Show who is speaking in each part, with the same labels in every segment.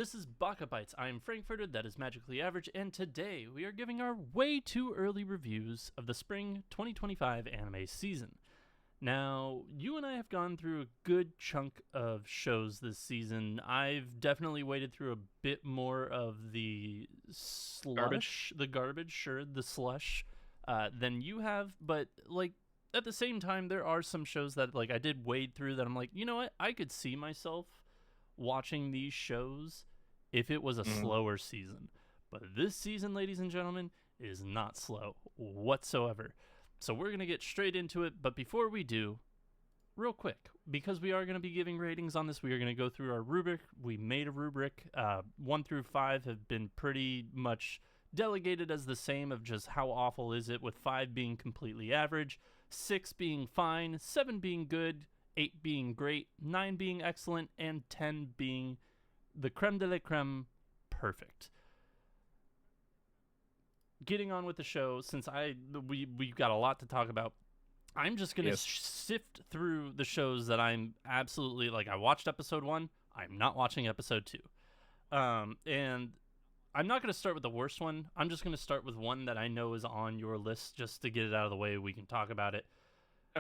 Speaker 1: This is BakaBites. I am Frankfurter, that is Magically Average, and today we are giving our way too early reviews of the Spring 2025 anime season. Now, you and I have gone through a good chunk of shows this season. I've definitely waded through a bit more of the slush, the slush, than you have, but at the same time, there are some shows that I did wade through that I'm like, you know what, I could see myself watching these shows if it was a slower season. But this season, ladies and gentlemen, is not slow whatsoever. So we're going to get straight into it. But before we do, real quick, because we are going to be giving ratings on this, we are going to go through our rubric. We made a rubric. 1 through 5 have been pretty much delegated as the same of just how awful is it, with 5 being completely average, 6 being fine, 7 being good, 8 being great, 9 being excellent, and 10 being the creme de la creme, perfect. Getting on with the show, since we've got a lot to talk about, I'm just going to sift through the shows that I'm absolutely, I watched episode 1, I'm not watching episode 2. And I'm not going to start with the worst one. I'm just going to start with one that I know is on your list, just to get it out of the way. We can talk about it.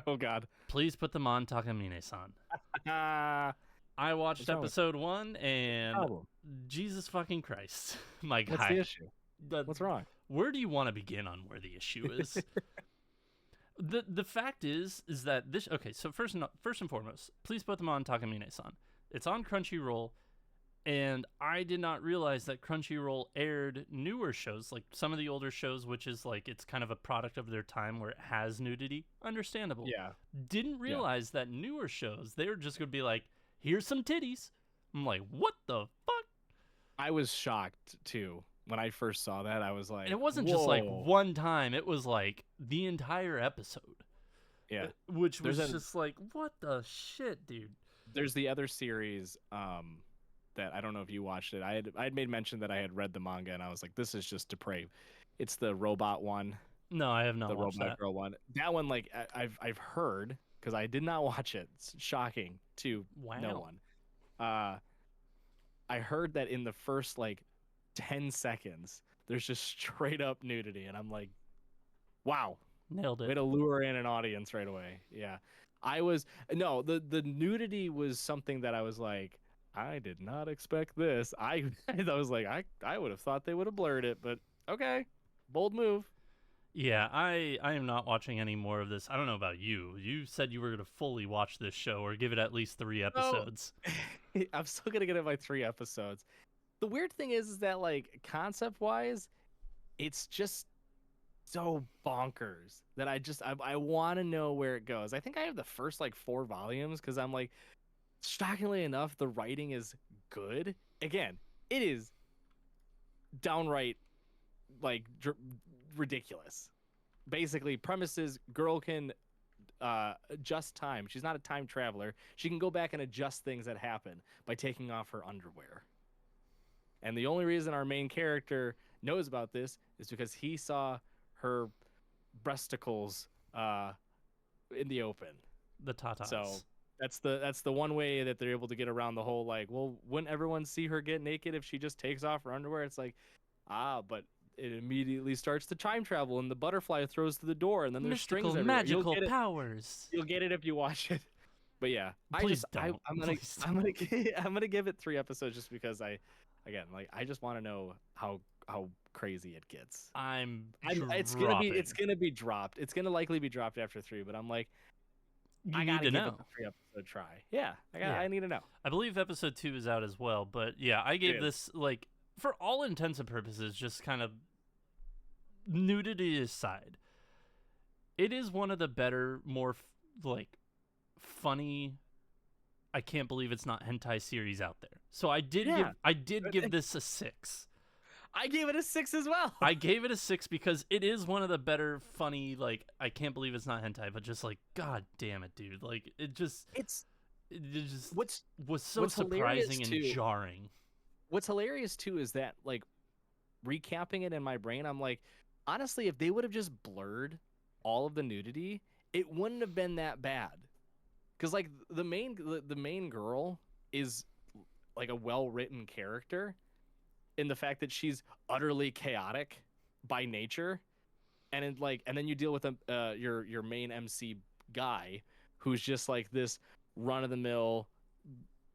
Speaker 2: Oh, God.
Speaker 1: Please put them on, Takamine-san. I watched episode 1, and Jesus fucking Christ, my guy.
Speaker 2: What's the issue? What's wrong?
Speaker 1: Where do you want to begin on where the issue is? The fact is that this... Okay, so first and foremost, please put them on, Takamine-san. It's on Crunchyroll, and I did not realize that Crunchyroll aired newer shows, like some of the older shows, which is it's kind of a product of their time where it has nudity. Understandable.
Speaker 2: Yeah.
Speaker 1: Didn't realize that newer shows, they were just going to be like, here's some titties. I'm like, what the fuck?
Speaker 2: I was shocked, too. When I first saw that, I was like,
Speaker 1: and it wasn't just one time. It was the entire episode.
Speaker 2: Yeah.
Speaker 1: Which was just what the shit, dude?
Speaker 2: There's the other series that I don't know if you watched it. I had made mention that I had read the manga, and I was like, this is just depraved. It's the robot one.
Speaker 1: No, I have not watched
Speaker 2: the robot
Speaker 1: that.
Speaker 2: girl one. That one, I've heard, because I did not watch it. It's shocking to no one. I heard that in the first 10 seconds there's just straight up nudity, and I'm like, wow,
Speaker 1: nailed it.
Speaker 2: Way to lure in an audience right away. Yeah. The nudity was something that I was like, I did not expect this. I was like, I would have thought they would have blurred it, but okay, bold move.
Speaker 1: Yeah, I am not watching any more of this. I don't know about you. You said you were going to fully watch this show or give it at least 3 episodes.
Speaker 2: Oh, I'm still going to get it by 3 episodes. The weird thing is that concept-wise, it's just so bonkers that I want to know where it goes. I think I have the first 4 volumes, because I'm shockingly enough, the writing is good. Again, it is downright ridiculous. Basically, premises: girl can adjust time. She's not a time traveler. She can go back and adjust things that happen by taking off her underwear. And the only reason our main character knows about this is because he saw her breasticles in the open.
Speaker 1: The tatas.
Speaker 2: So that's the one way that they're able to get around the whole wouldn't everyone see her get naked if she just takes off her underwear? It's but it immediately starts to time travel, and the butterfly throws to the door, and then there's
Speaker 1: mystical,
Speaker 2: strings everywhere.
Speaker 1: Magical powers.
Speaker 2: You'll get it if you watch it. But yeah,
Speaker 1: Please don't.
Speaker 2: I'm gonna give it 3 episodes, just because I just want to know how crazy it gets. It's gonna be dropped. It's gonna likely be dropped after 3. But I'm
Speaker 1: I need to know.
Speaker 2: It a 3 episode try. Yeah, I need to know.
Speaker 1: I believe episode 2 is out as well. But yeah, I gave this for all intents and purposes, just kind of nudity aside, it is one of the better, more funny, I can't believe it's not hentai series out there. So I did give this a 6.
Speaker 2: I gave it a 6 as well.
Speaker 1: I gave it a 6 because it is one of the better funny, I can't believe it's not hentai, but just god damn it, dude. It just was so surprising and jarring.
Speaker 2: What's hilarious too is that recapping it in my brain, I'm honestly, if they would have just blurred all of the nudity, it wouldn't have been that bad. Because the main girl is like a well-written character in the fact that she's utterly chaotic by nature, and then you deal with your main MC guy who's just like this run-of-the-mill,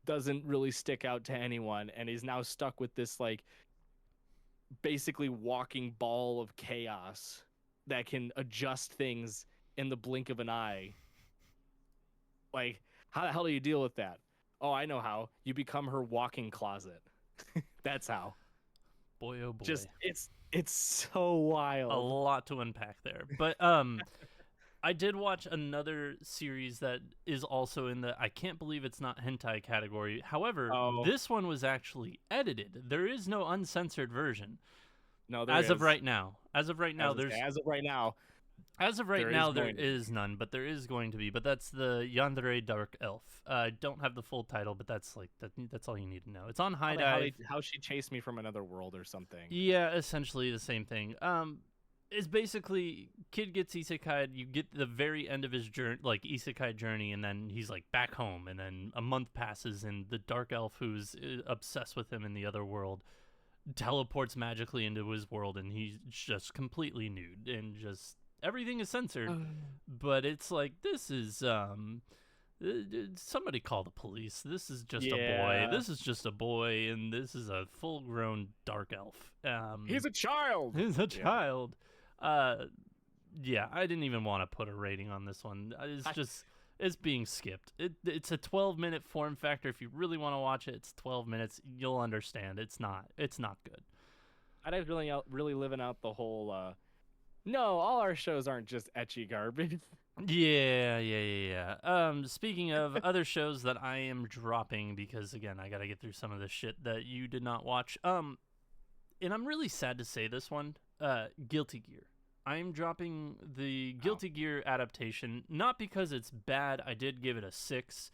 Speaker 2: doesn't really stick out to anyone, and he's now stuck with this like basically walking ball of chaos that can adjust things in the blink of an eye. Like, how the hell do you deal with that? Oh, I know how. You become her walking closet. That's how.
Speaker 1: Boy, oh boy.
Speaker 2: Just it's so wild.
Speaker 1: A lot to unpack there. But I did watch another series that is also in the I can't believe it's not hentai category. However, this one was actually edited. There is no uncensored version.
Speaker 2: No, there
Speaker 1: as
Speaker 2: is.
Speaker 1: Of right now. As of right now, there is none, but there is going to be. But that's the Yandere Dark Elf. I don't have the full title, but that's like that's all you need to know. It's on High Dive.
Speaker 2: How she chased me from another world or something.
Speaker 1: Yeah, essentially the same thing. It's basically kid gets isekai'd. You get the very end of his journey, like isekai journey, and then he's like back home. And then a month passes, and the Dark Elf, who's obsessed with him in the other world, teleports magically into his world, and he's just completely nude, and just everything is censored. But it's like, this is somebody call the police. This is just a boy. This is just a boy, and this is a full-grown Dark Elf.
Speaker 2: He's a child.
Speaker 1: He's a child. Yeah, I didn't even want to put a rating on this one. It's being skipped. It's a 12-minute form factor. If you really want to watch it, it's 12 minutes. You'll understand. It's not good.
Speaker 2: I was really living out the whole no, all our shows aren't just ecchi garbage.
Speaker 1: Yeah. Speaking of other shows that I am dropping, because again, I got to get through some of the shit that you did not watch. And I'm really sad to say this one, Guilty Gear. I'm dropping the Guilty Gear adaptation, not because it's bad. I did give it a 6.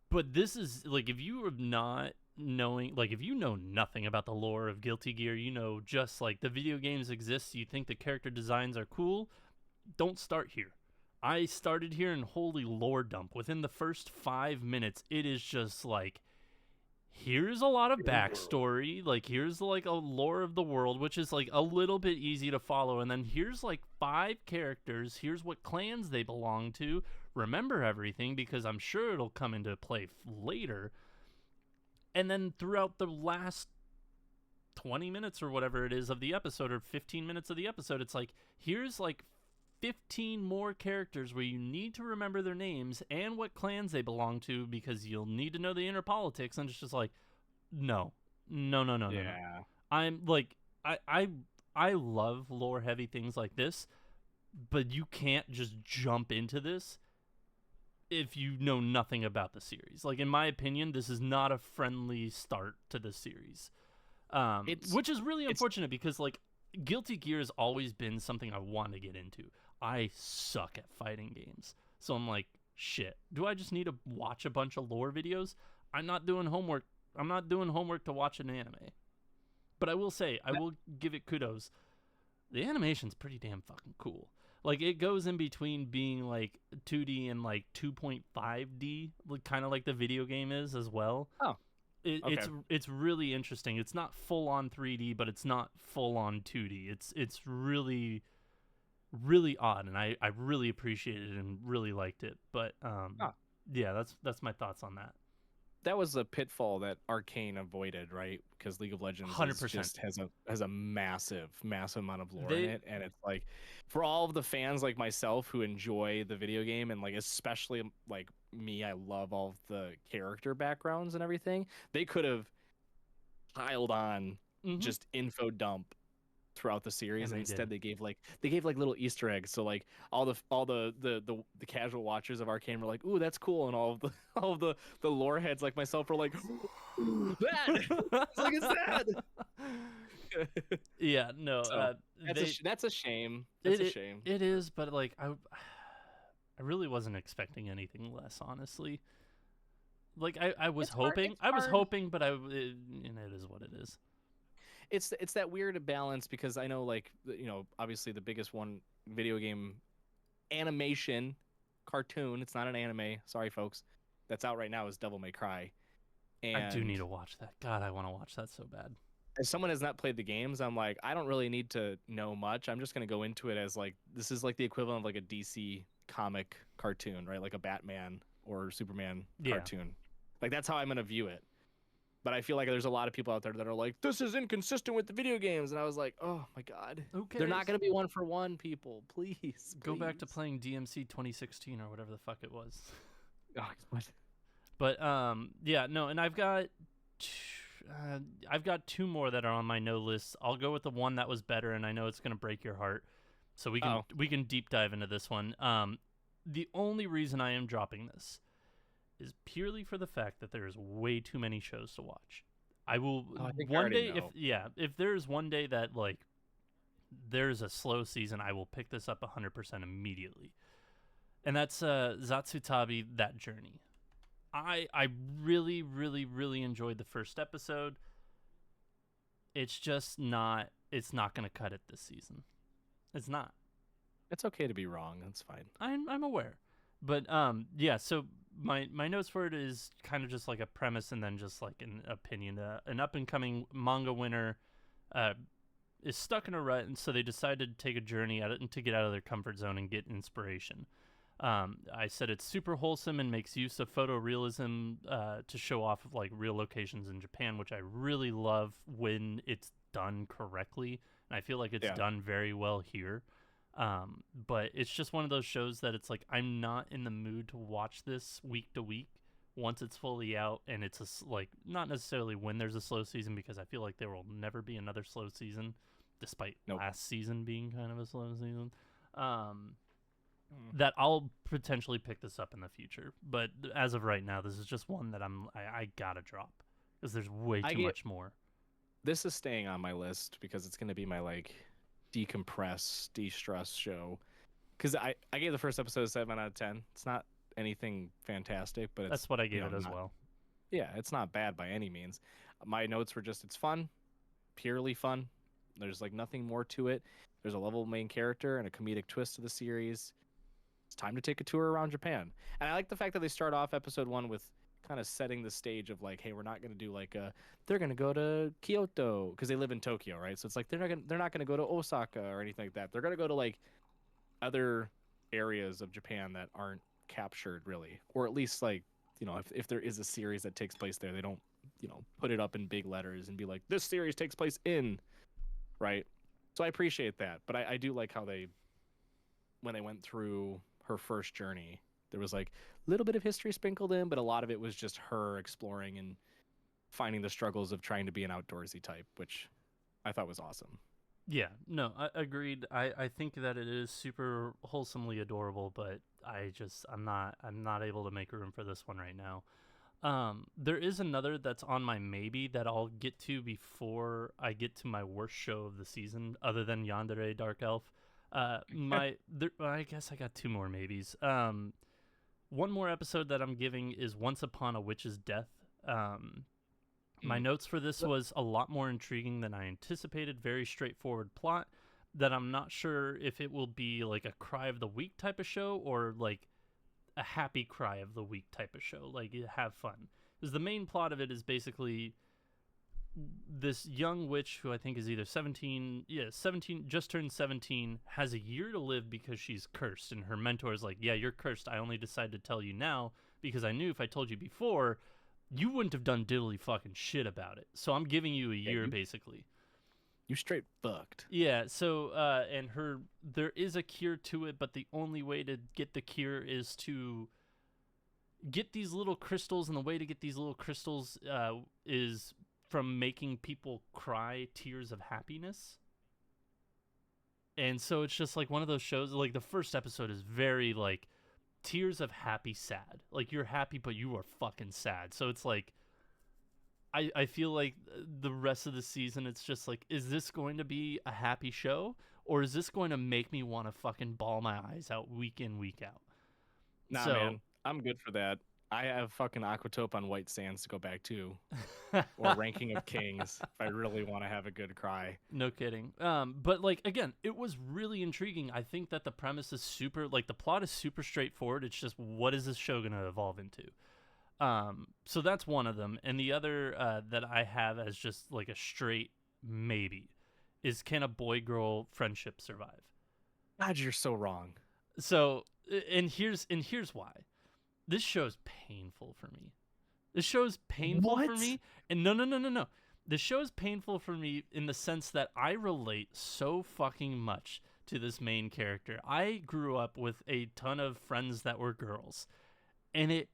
Speaker 1: But this is, like, if you are not knowing, like, if you know nothing about the lore of Guilty Gear, you know just, like, the video games exist, you think the character designs are cool, don't start here. I started here, and holy lore dump. Within the first 5 minutes, it is just, like, here's a lot of backstory, like, here's, like, a lore of the world, which is, like, a little bit easy to follow, and then here's, like, 5 characters, here's what clans they belong to, remember everything, because I'm sure it'll come into play later, and then throughout the last 20 minutes or whatever it is of the episode, or 15 minutes of the episode, it's like, here's, like, 15 more characters where you need to remember their names and what clans they belong to, because you'll need to know the inner politics. And it's just like, no. I'm like, I love lore heavy things like this, but you can't just jump into this if you know nothing about the series. Like, in my opinion, this is not a friendly start to the series, which is really unfortunate, because like, Guilty Gear has always been something I want to get into. I suck at fighting games. So I'm like, shit, do I just need to watch a bunch of lore videos? I'm not doing homework. I'm not doing homework to watch an anime. But I will say, I will give it kudos. The animation's pretty damn fucking cool. Like, it goes in between being like 2D and like 2.5D, like, kind of like the video game is as well.
Speaker 2: Oh. Okay.
Speaker 1: It's really interesting. It's not full on 3D, but it's not full on 2D. It's really, really odd, and I really appreciated it and really liked it. But yeah, that's my thoughts on that.
Speaker 2: That was a pitfall that Arcane avoided, right? Because League of Legends
Speaker 1: 100%
Speaker 2: just has a massive amount of lore in it, and it's like, for all of the fans like myself who enjoy the video game, and like especially like me, I love all of the character backgrounds and everything. They could have piled on just info dump throughout the series, and instead they gave like little Easter eggs. So like all the casual watchers of Arcane were like, "Ooh, that's cool," and all of the lore heads like myself were like, "That, like, it's that."
Speaker 1: Yeah, no,
Speaker 2: so, that's a shame. That's a shame.
Speaker 1: It is, but like I really wasn't expecting anything less, honestly. Like I was hoping, but it is what it is.
Speaker 2: It's that weird balance, because I know, like, you know, obviously the biggest one video game animation cartoon, it's not an anime, sorry folks, that's out right now is Devil May Cry. And
Speaker 1: I do need to watch that. God, I want to watch that so bad.
Speaker 2: as someone has not played the games, I'm like, I don't really need to know much. I'm just gonna go into it as like this is like the equivalent of like a DC comic cartoon, right? Like a Batman or Superman cartoon. Like that's how I'm gonna view it. But I feel like there's a lot of people out there that are like, this is inconsistent with the video games, and I was like, oh my god,
Speaker 1: Okay,
Speaker 2: they're not gonna be one for one, people. Please,
Speaker 1: go back to playing DMC 2016 or whatever the fuck it was.
Speaker 2: Oh, what?
Speaker 1: But yeah, no, and I've got two more that are on my no list. I'll go with the one that was better, and I know it's gonna break your heart. So we can deep dive into this one. The only reason I am dropping this is purely for the fact that there's way too many shows to watch. I will one day if there's one day that like there's a slow season, I will pick this up 100% immediately. And that's Zatsutabi, That Journey. I really, really, really enjoyed the first episode. It's just not going to cut it this season. It's not.
Speaker 2: It's okay to be wrong. That's fine.
Speaker 1: I'm aware. But yeah, so my notes for it is kind of just like a premise and then just like an opinion. An up-and-coming manga winner is stuck in a rut, and so they decided to take a journey at it and to get out of their comfort zone and get inspiration. I said it's super wholesome and makes use of photorealism to show off of like real locations in Japan, which I really love when it's done correctly. And I feel like it's done very well here. But it's just one of those shows that it's like I'm not in the mood to watch this week to week once it's fully out, and it's like not necessarily when there's a slow season, because I feel like there will never be another slow season, despite last season being kind of a slow season. That I'll potentially pick this up in the future, but as of right now, this is just one that I gotta drop because there's way too much more.
Speaker 2: This is staying on my list because it's gonna be my like decompress, de-stress show. Because I gave the first episode a 7 out of 10. It's not anything fantastic, but
Speaker 1: that's what I gave it as well.
Speaker 2: Yeah, it's not bad by any means. My notes were just it's fun, purely fun. There's like nothing more to it. There's a lovable main character and a comedic twist to the series. It's time to take a tour around Japan. And I like the fact that they start off episode 1 with kind of setting the stage of like, hey, we're not going to do like they're going to go to Kyoto because they live in Tokyo, right? So it's like they're not going to go to Osaka or anything like that. They're going to go to like other areas of Japan that aren't captured really, or at least like, you know, if there is a series that takes place there, they don't, you know, put it up in big letters and be like, this series takes place in, right? So I appreciate that, but I do like how when they went through her first journey, there was like a little bit of history sprinkled in, but a lot of it was just her exploring and finding the struggles of trying to be an outdoorsy type, which I thought was awesome.
Speaker 1: Yeah, no, I agreed. I think that it is super wholesomely adorable, but I'm not able to make room for this one right now. There is another that's on my maybe that I'll get to before I get to my worst show of the season, other than Yandere Dark Elf. I guess I got 2 more maybes. One more episode that I'm giving is Once Upon a Witch's Death. My notes for this was a lot more intriguing than I anticipated. Very straightforward plot that I'm not sure if it will be like a cry of the week type of show or like a happy cry of the week type of show. Like, have fun. Because the main plot of it is basically this young witch who I think is either 17, just turned 17, has a year to live because she's cursed. And her mentor is like, yeah, you're cursed. I only decided to tell you now because I knew if I told you before, you wouldn't have done diddly fucking shit about it. So I'm giving you a year, basically.
Speaker 2: You straight fucked.
Speaker 1: Yeah, so, and there is a cure to it, but the only way to get the cure is to get these little crystals, and the way to get these little crystals is from making people cry tears of happiness. And so it's just like one of those shows, like the first episode is very like tears of happy sad. Like you're happy but you are fucking sad. So it's like I feel like the rest of the season it's just like, is this going to be a happy show or is this going to make me want to fucking bawl my eyes out week in week out?
Speaker 2: Nah, man, I'm good for that. I have fucking Aquatope on White Sands to go back to, or Ranking of Kings if I really want to have a good cry.
Speaker 1: No kidding. But like again, it was really intriguing. I think that the premise is super, like the plot is super straightforward. It's just what is this show gonna evolve into? So that's one of them, and the other that I have as just like a straight maybe is, can a boy-girl friendship survive?
Speaker 2: God, you're so wrong.
Speaker 1: So, and here's why. This show's painful for me. This show's painful for me, and no. This show's painful for me in the sense that I relate so fucking much to this main character. I grew up with a ton of friends that were girls, and it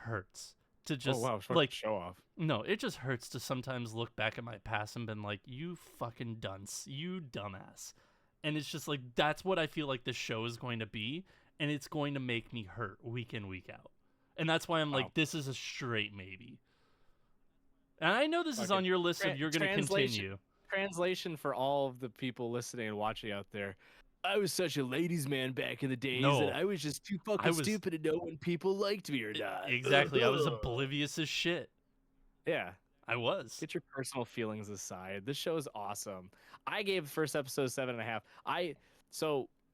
Speaker 1: hurts to just like
Speaker 2: show off.
Speaker 1: No, it just hurts to sometimes look back at my past and been like, you fucking dunce, you dumbass. And it's just like, that's what I feel like this show is going to be, and it's going to make me hurt week in, week out. And that's why I'm like, this is a straight maybe. And I know this is on your list of you're going to continue.
Speaker 2: Translation for all of the people listening and watching out there. I was such a ladies' man back in the days, and I was just too fucking stupid to know when people liked me or not.
Speaker 1: Exactly. I was oblivious as shit.
Speaker 2: Yeah.
Speaker 1: I was.
Speaker 2: Get your personal feelings aside. This show is awesome. I gave the first episode 7.5.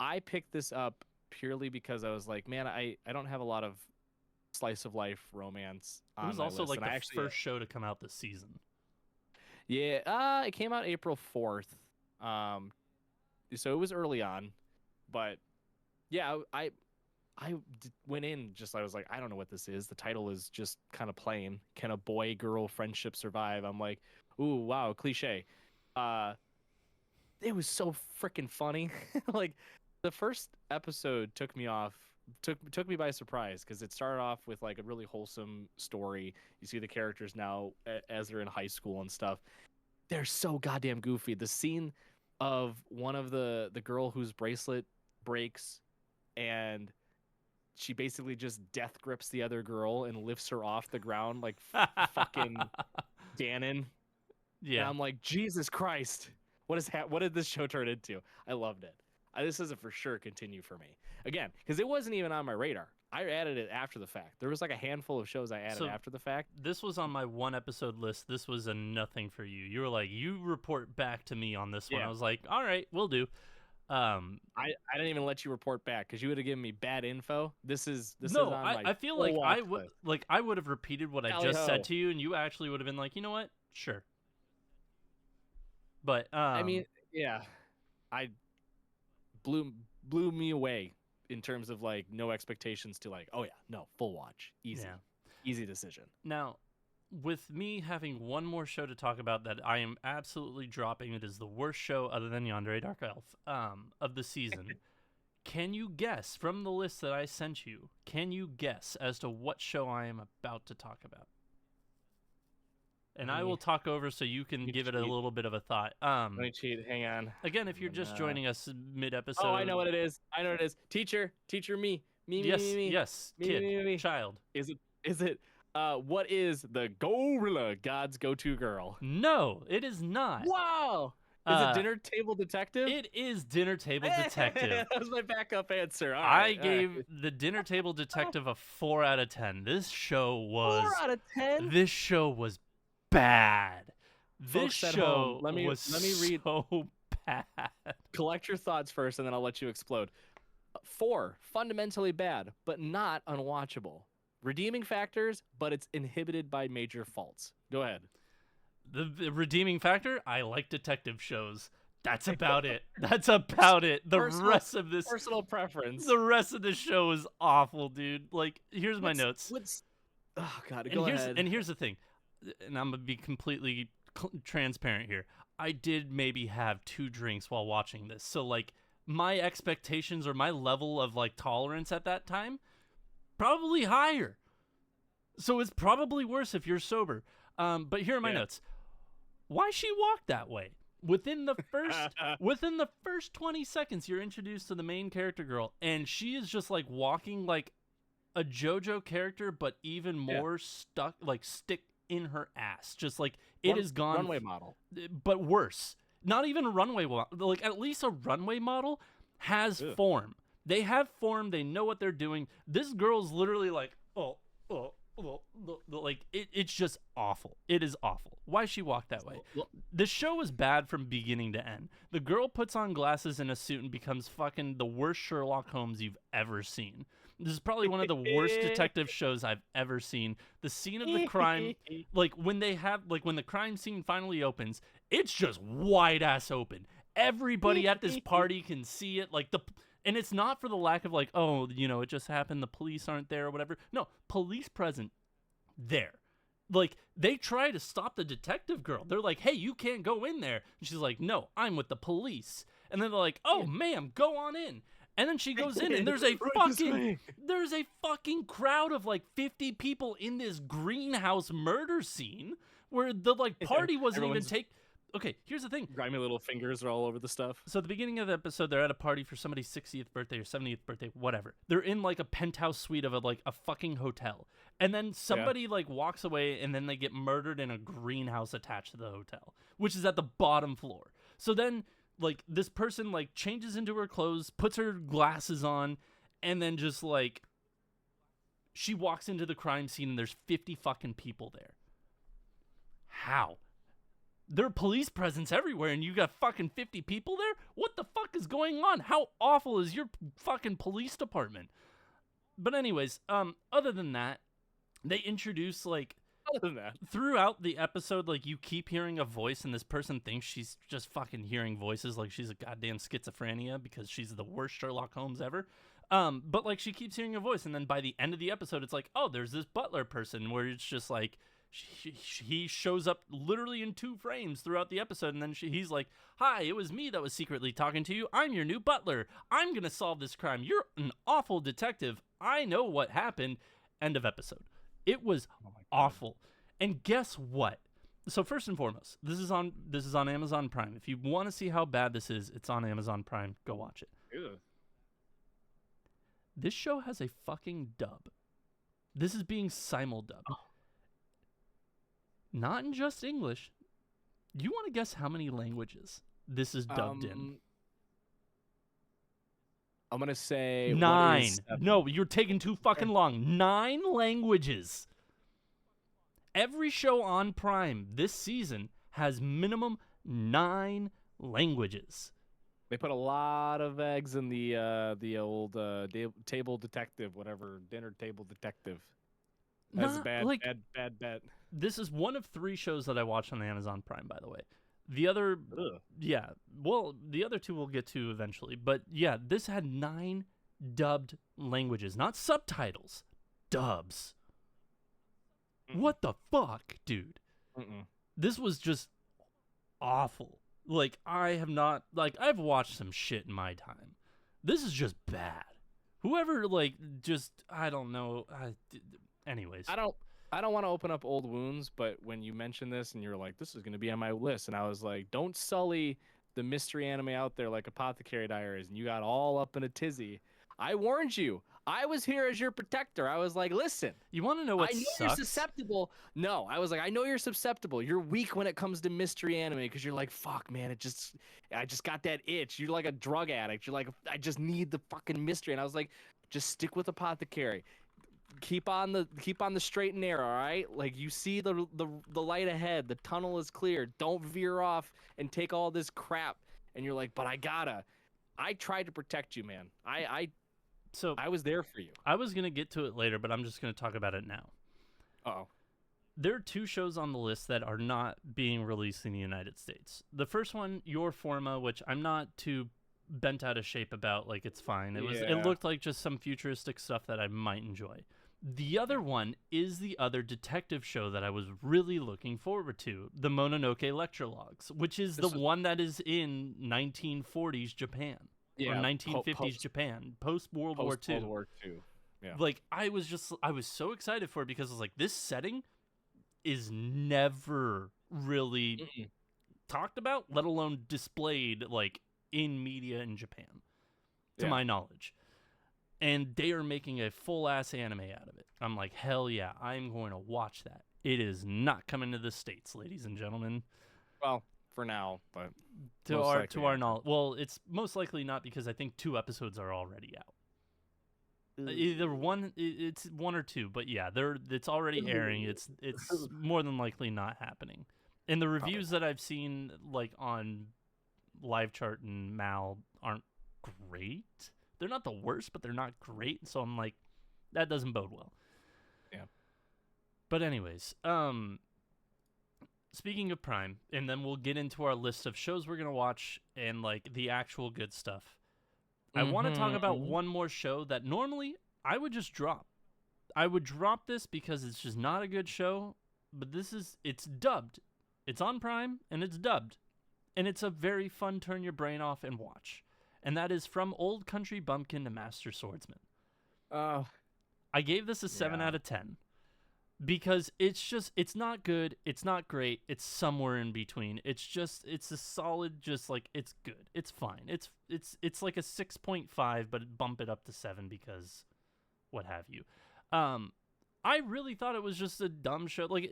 Speaker 2: I picked this up purely because I was like, man, I don't have a lot of slice of life romance on my list.
Speaker 1: It was also like the
Speaker 2: first
Speaker 1: show to come out this season.
Speaker 2: Yeah, it came out April 4th. So it was early on, but yeah, I went in just, I was like, I don't know what this is. The title is just kind of plain. Can a boy-girl friendship survive? I'm like, ooh, wow, cliche. It was so freaking funny. Like, the first episode took me by surprise because it started off with like a really wholesome story. You see the characters now as they're in high school and stuff. They're so goddamn goofy. The scene of one of the girl whose bracelet breaks and she basically just death grips the other girl and lifts her off the ground like fucking Ganon.
Speaker 1: Yeah.
Speaker 2: And I'm like, Jesus Christ. What did this show turn into? I loved it. This is a for sure continue for me. Again, because it wasn't even on my radar. I added it after the fact. There was like a handful of shows I added after the fact.
Speaker 1: This was on my 1-episode list. This was a nothing for you. You were like, you report back to me on this one. I was like, all right, we'll do.
Speaker 2: I didn't even let you report back because you would have given me bad info. This is on my
Speaker 1: I feel like I would have repeated what I just said to you, and you actually would have been like, you know what? Sure. But
Speaker 2: I mean, yeah, I blew me away in terms of like no expectations to like, oh yeah, no, full watch, easy decision.
Speaker 1: Now, with me having one more show to talk about that I am absolutely dropping, it is the worst show other than Yandere Dark Elf of the season. Can you guess from the list that I sent you? Can you guess as to what show I am about to talk about? And I will talk over so you can give it a little bit of a thought.
Speaker 2: Let me cheat. Hang on.
Speaker 1: Again, if you're just joining us mid-episode.
Speaker 2: Oh, I know what it is. Teacher, me.
Speaker 1: Yes, kid,
Speaker 2: me.
Speaker 1: Child.
Speaker 2: Is it? What is the Gorilla God's go-to girl?
Speaker 1: No, it is not.
Speaker 2: Wow. Is it Dinner Table Detective?
Speaker 1: It is Dinner Table Detective.
Speaker 2: That was my backup answer.
Speaker 1: I gave the Dinner Table Detective a 4 out of 10. This show was
Speaker 2: 4 out of 10.
Speaker 1: This show was bad. This show
Speaker 2: let me read.
Speaker 1: So bad.
Speaker 2: Collect your thoughts first, and then I'll let you explode. 4, fundamentally bad, but not unwatchable. Redeeming factors, but it's inhibited by major faults. Go ahead.
Speaker 1: The redeeming factor, I like detective shows. That's about it. The rest of this
Speaker 2: personal preference.
Speaker 1: The rest of the show is awful, dude. Like, here's my notes.
Speaker 2: Oh god, go ahead.
Speaker 1: And here's the thing. And I'm going to be completely transparent here. I did maybe have 2 drinks while watching this. So like my expectations or my level of like tolerance at that time probably higher. So it's probably worse if you're sober. But here are my notes. Why she walked that way? Within the first 20 seconds, you're introduced to the main character girl, and she is just like walking like a JoJo character, but even more stick in her ass. Just like it is gone.
Speaker 2: Runway model,
Speaker 1: but worse. Not even a runway model. Like at least a runway model has form. They have form. They know what they're doing. This girl's literally like, oh, Well, like it's just awful. It is awful. Why she walked that way?
Speaker 2: Well,
Speaker 1: The show was bad from beginning to end. The girl puts on glasses and a suit and becomes fucking the worst Sherlock Holmes you've ever seen. This is probably one of the worst detective shows I've ever seen. The scene of the crime, like when the crime scene finally opens, it's just wide ass open. Everybody at this party can see it. And it's not for the lack of like, oh, it just happened. The police aren't there or whatever. No, police present there. Like, they try to stop the detective girl. They're like, hey, you can't go in there. And she's like, no, I'm with the police. And then they're like, oh, ma'am, go on in. And then she goes in, and there's a fucking crowd of like 50 people in this greenhouse murder scene where the like party wasn't even Okay, here's the thing.
Speaker 2: Grimy little fingers are all over the stuff.
Speaker 1: So at the beginning of the episode, they're at a party for somebody's 60th birthday or 70th birthday, whatever. They're in like a penthouse suite of a fucking hotel. And then somebody like walks away, and then they get murdered in a greenhouse attached to the hotel, which is at the bottom floor. So then like this person like changes into her clothes, puts her glasses on, and then just like she walks into the crime scene and there's 50 fucking people there. How? There are police presence everywhere, and you got fucking 50 people there? What the fuck is going on? How awful is your fucking police department? But anyways, other than that, they introduce, like, throughout the episode, like, you keep hearing a voice, and this person thinks she's just fucking hearing voices like she's a goddamn schizophrenia because she's the worst Sherlock Holmes ever. But, like, she keeps hearing a voice, and then by the end of the episode, it's like, oh, there's this butler person where it's just like, he shows up literally in 2 frames throughout the episode, and then he's like, hi, it was me that was secretly talking to you. I'm your new butler. I'm gonna solve this crime. You're an awful detective. I know what happened. End of episode. It was awful. And guess what? So first and foremost, this is on Amazon Prime. If you want to see how bad this is, it's on Amazon Prime. Go watch it.
Speaker 2: Ew.
Speaker 1: This show has a fucking dub. This is being simuldubbed. Oh. Not in just English. You want to guess how many languages this is dubbed in?
Speaker 2: I'm going to say
Speaker 1: 9. No, you're taking too fucking long. 9 languages. Every show on Prime this season has minimum 9 languages.
Speaker 2: They put a lot of eggs in the old table detective, whatever, dinner table detective. That's a bad bet.
Speaker 1: This is one of 3 shows that I watch on Amazon Prime, by the way. The other, the other 2 we'll get to eventually. But yeah, this had 9 dubbed languages, not subtitles, dubs. What the fuck, dude? This was just awful. Like, I've watched some shit in my time. This is just bad. Whoever, I don't know. Anyways.
Speaker 2: I don't want to open up old wounds, but when you mentioned this and you're like, this is going to be on my list, and I was like, don't sully the mystery anime out there like Apothecary Diaries, and you got all up in a tizzy. I warned you. I was here as your protector. I was like, listen.
Speaker 1: You want to know what
Speaker 2: sucks? I know you're susceptible. No, I was like, I know you're susceptible. You're weak when it comes to mystery anime because you're like, fuck, man, I just got that itch. You're like a drug addict. You're like, I just need the fucking mystery. And I was like, just stick with Apothecary. Keep on the straight and narrow, all right? Like, you see the light ahead. The tunnel is clear. Don't veer off and take all this crap. And you're like, but I tried to protect you, man. I was there for you.
Speaker 1: I was going to get to it later, but I'm just going to talk about it now.
Speaker 2: Uh-oh.
Speaker 1: There are 2 shows on the list that are not being released in the United States. The first one, Your Forma, which I'm not too bent out of shape about. Like, it's fine. It looked like just some futuristic stuff that I might enjoy. The other one is the other detective show that I was really looking forward to, the Mononoke Lectrologues, which is the one that is in 1940s Japan. Or 1950s Japan, post World War II.
Speaker 2: Yeah.
Speaker 1: Like, I was so excited for it because I was like, this setting is never really talked about, let alone displayed, like, in media in Japan, to my knowledge. And they are making a full-ass anime out of it. I'm like, hell yeah, I'm going to watch that. It is not coming to the States, ladies and gentlemen.
Speaker 2: Well, for now, but
Speaker 1: to our knowledge. Well, it's most likely not because I think 2 episodes are already out. Either one, it's one or two, but yeah, it's already airing. It's more than likely not happening. And the reviews that I've seen, like on Live Chart and Mal, aren't great. They're not the worst, but they're not great. So I'm like, that doesn't bode well.
Speaker 2: Yeah.
Speaker 1: But anyways, speaking of Prime, and then we'll get into our list of shows we're gonna watch and like the actual good stuff. I want to talk about one more show that normally I would just drop. I would drop this because it's just not a good show, but it's dubbed. It's on Prime, and it's dubbed. And it's a very fun turn your brain off and watch. And that is From Old Country Bumpkin to Master Swordsman. I gave this a 7 out of 10. Because it's not good, it's not great, it's somewhere in between. It's a solid, just like, it's good, it's fine. It's like a 6.5, but bump it up to 7 because what have you. I really thought it was just a dumb show. Like,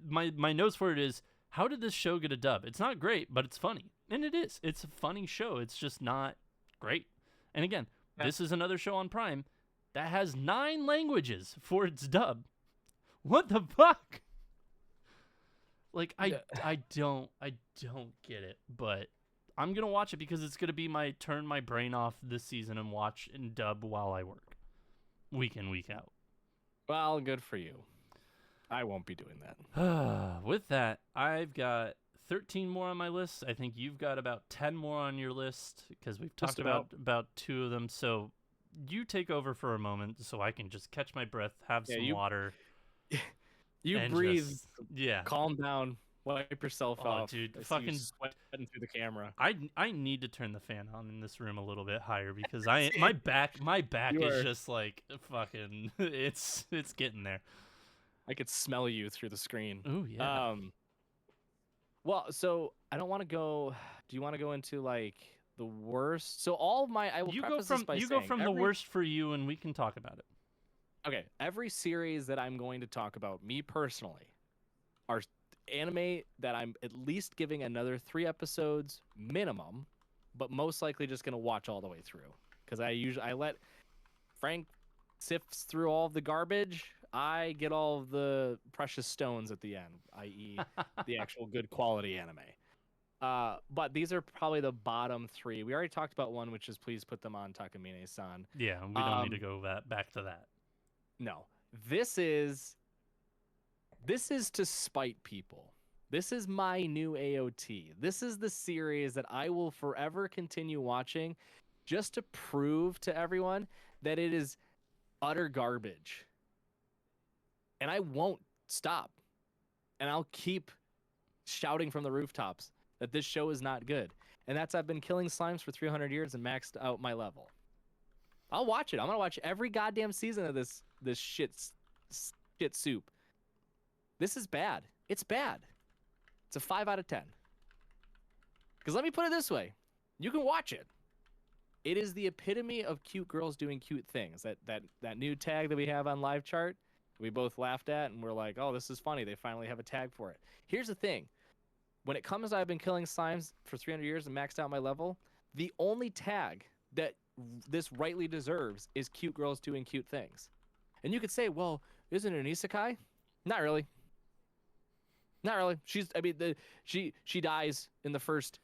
Speaker 1: my notes for it is, how did this show get a dub? It's not great, but it's funny. And it is. It's a funny show. It's just not great. And again, this is another show on Prime that has 9 languages for its dub. What the fuck? Like, I don't get it, but I'm gonna watch it because it's gonna be my turn my brain off this season and watch and dub while I work, week in, week out.
Speaker 2: Well, good for you. I won't be doing that.
Speaker 1: With that, I've got 13 more on my list. I think you've got about 10 more on your list because we've talked about 2 of them. So you take over for a moment so I can just catch my breath, have some water.
Speaker 2: You breathe. Calm down. Wipe yourself off.
Speaker 1: Dude, fucking
Speaker 2: sweating through the camera.
Speaker 1: I need to turn the fan on in this room a little bit higher because my back is just like fucking. It's getting there.
Speaker 2: I could smell you through the screen.
Speaker 1: Ooh, yeah.
Speaker 2: Well, so I don't want to go. Do you want to go into like the worst? So all of my I will preface this by saying
Speaker 1: go from the worst for you, and we can talk about it.
Speaker 2: Okay, every series that I'm going to talk about, me personally, are anime that I'm at least giving another 3 episodes minimum, but most likely just going to watch all the way through. Because I let Frank sifts through all of the garbage. I get all of the precious stones at the end, i.e. the actual good quality anime. But these are probably the bottom 3. We already talked about one, which is Please Put Them on Takamine-san.
Speaker 1: Yeah, we don't need to go back to that.
Speaker 2: No, this is to spite people. This is my new AOT. This is the series that I will forever continue watching just to prove to everyone that it is utter garbage. And I won't stop. And I'll keep shouting from the rooftops that this show is not good. And that's I've been killing slimes for 300 years and maxed out my level. I'll watch it. I'm going to watch every goddamn season of this shit soup. This is bad. It's bad. It's a 5 out of 10. Because let me put it this way. You can watch it. It is the epitome of cute girls doing cute things. That new tag that we have on Live Chart, we both laughed at, and we're like, oh, this is funny. They finally have a tag for it. Here's the thing. When it comes to I've been killing slimes for 300 years and maxed out my level, the only tag that this rightly deserves is cute girls doing cute things. And you could say, well, isn't it an isekai? Not really. Not really. She dies in the first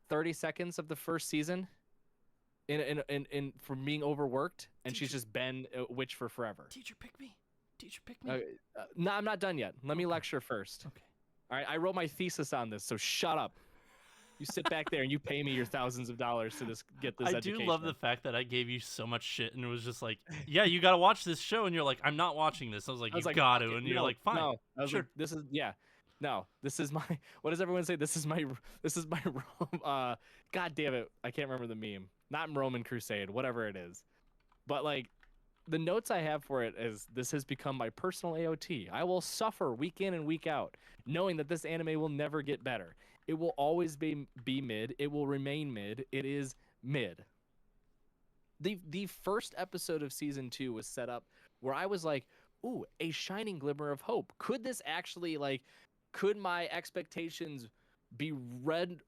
Speaker 2: 30 seconds of the first season in from being overworked, and she's just been a witch for forever.
Speaker 1: Teacher, pick me.
Speaker 2: No, I'm not done yet. Let me lecture first.
Speaker 1: Okay.
Speaker 2: All right, I wrote my thesis on this, so shut up. You sit back there and you pay me your thousands of dollars to get this education.
Speaker 1: I do love the fact that I gave you so much shit, and it was just like, yeah, you got to watch this show, and you're like, I'm not watching this. I was like, you got to, and you're like, fine.
Speaker 2: No,
Speaker 1: sure.
Speaker 2: Like, this is my. What does everyone say? This is my. God damn it! I can't remember the meme. Not Roman Crusade, whatever it is, but like, the notes I have for it is this has become my personal AOT. I will suffer week in and week out, knowing that this anime will never get better. It will always be mid. It will remain mid. It is mid. The first episode of season 2 was set up where I was like, ooh, a shining glimmer of hope. Could this actually, like, could my expectations be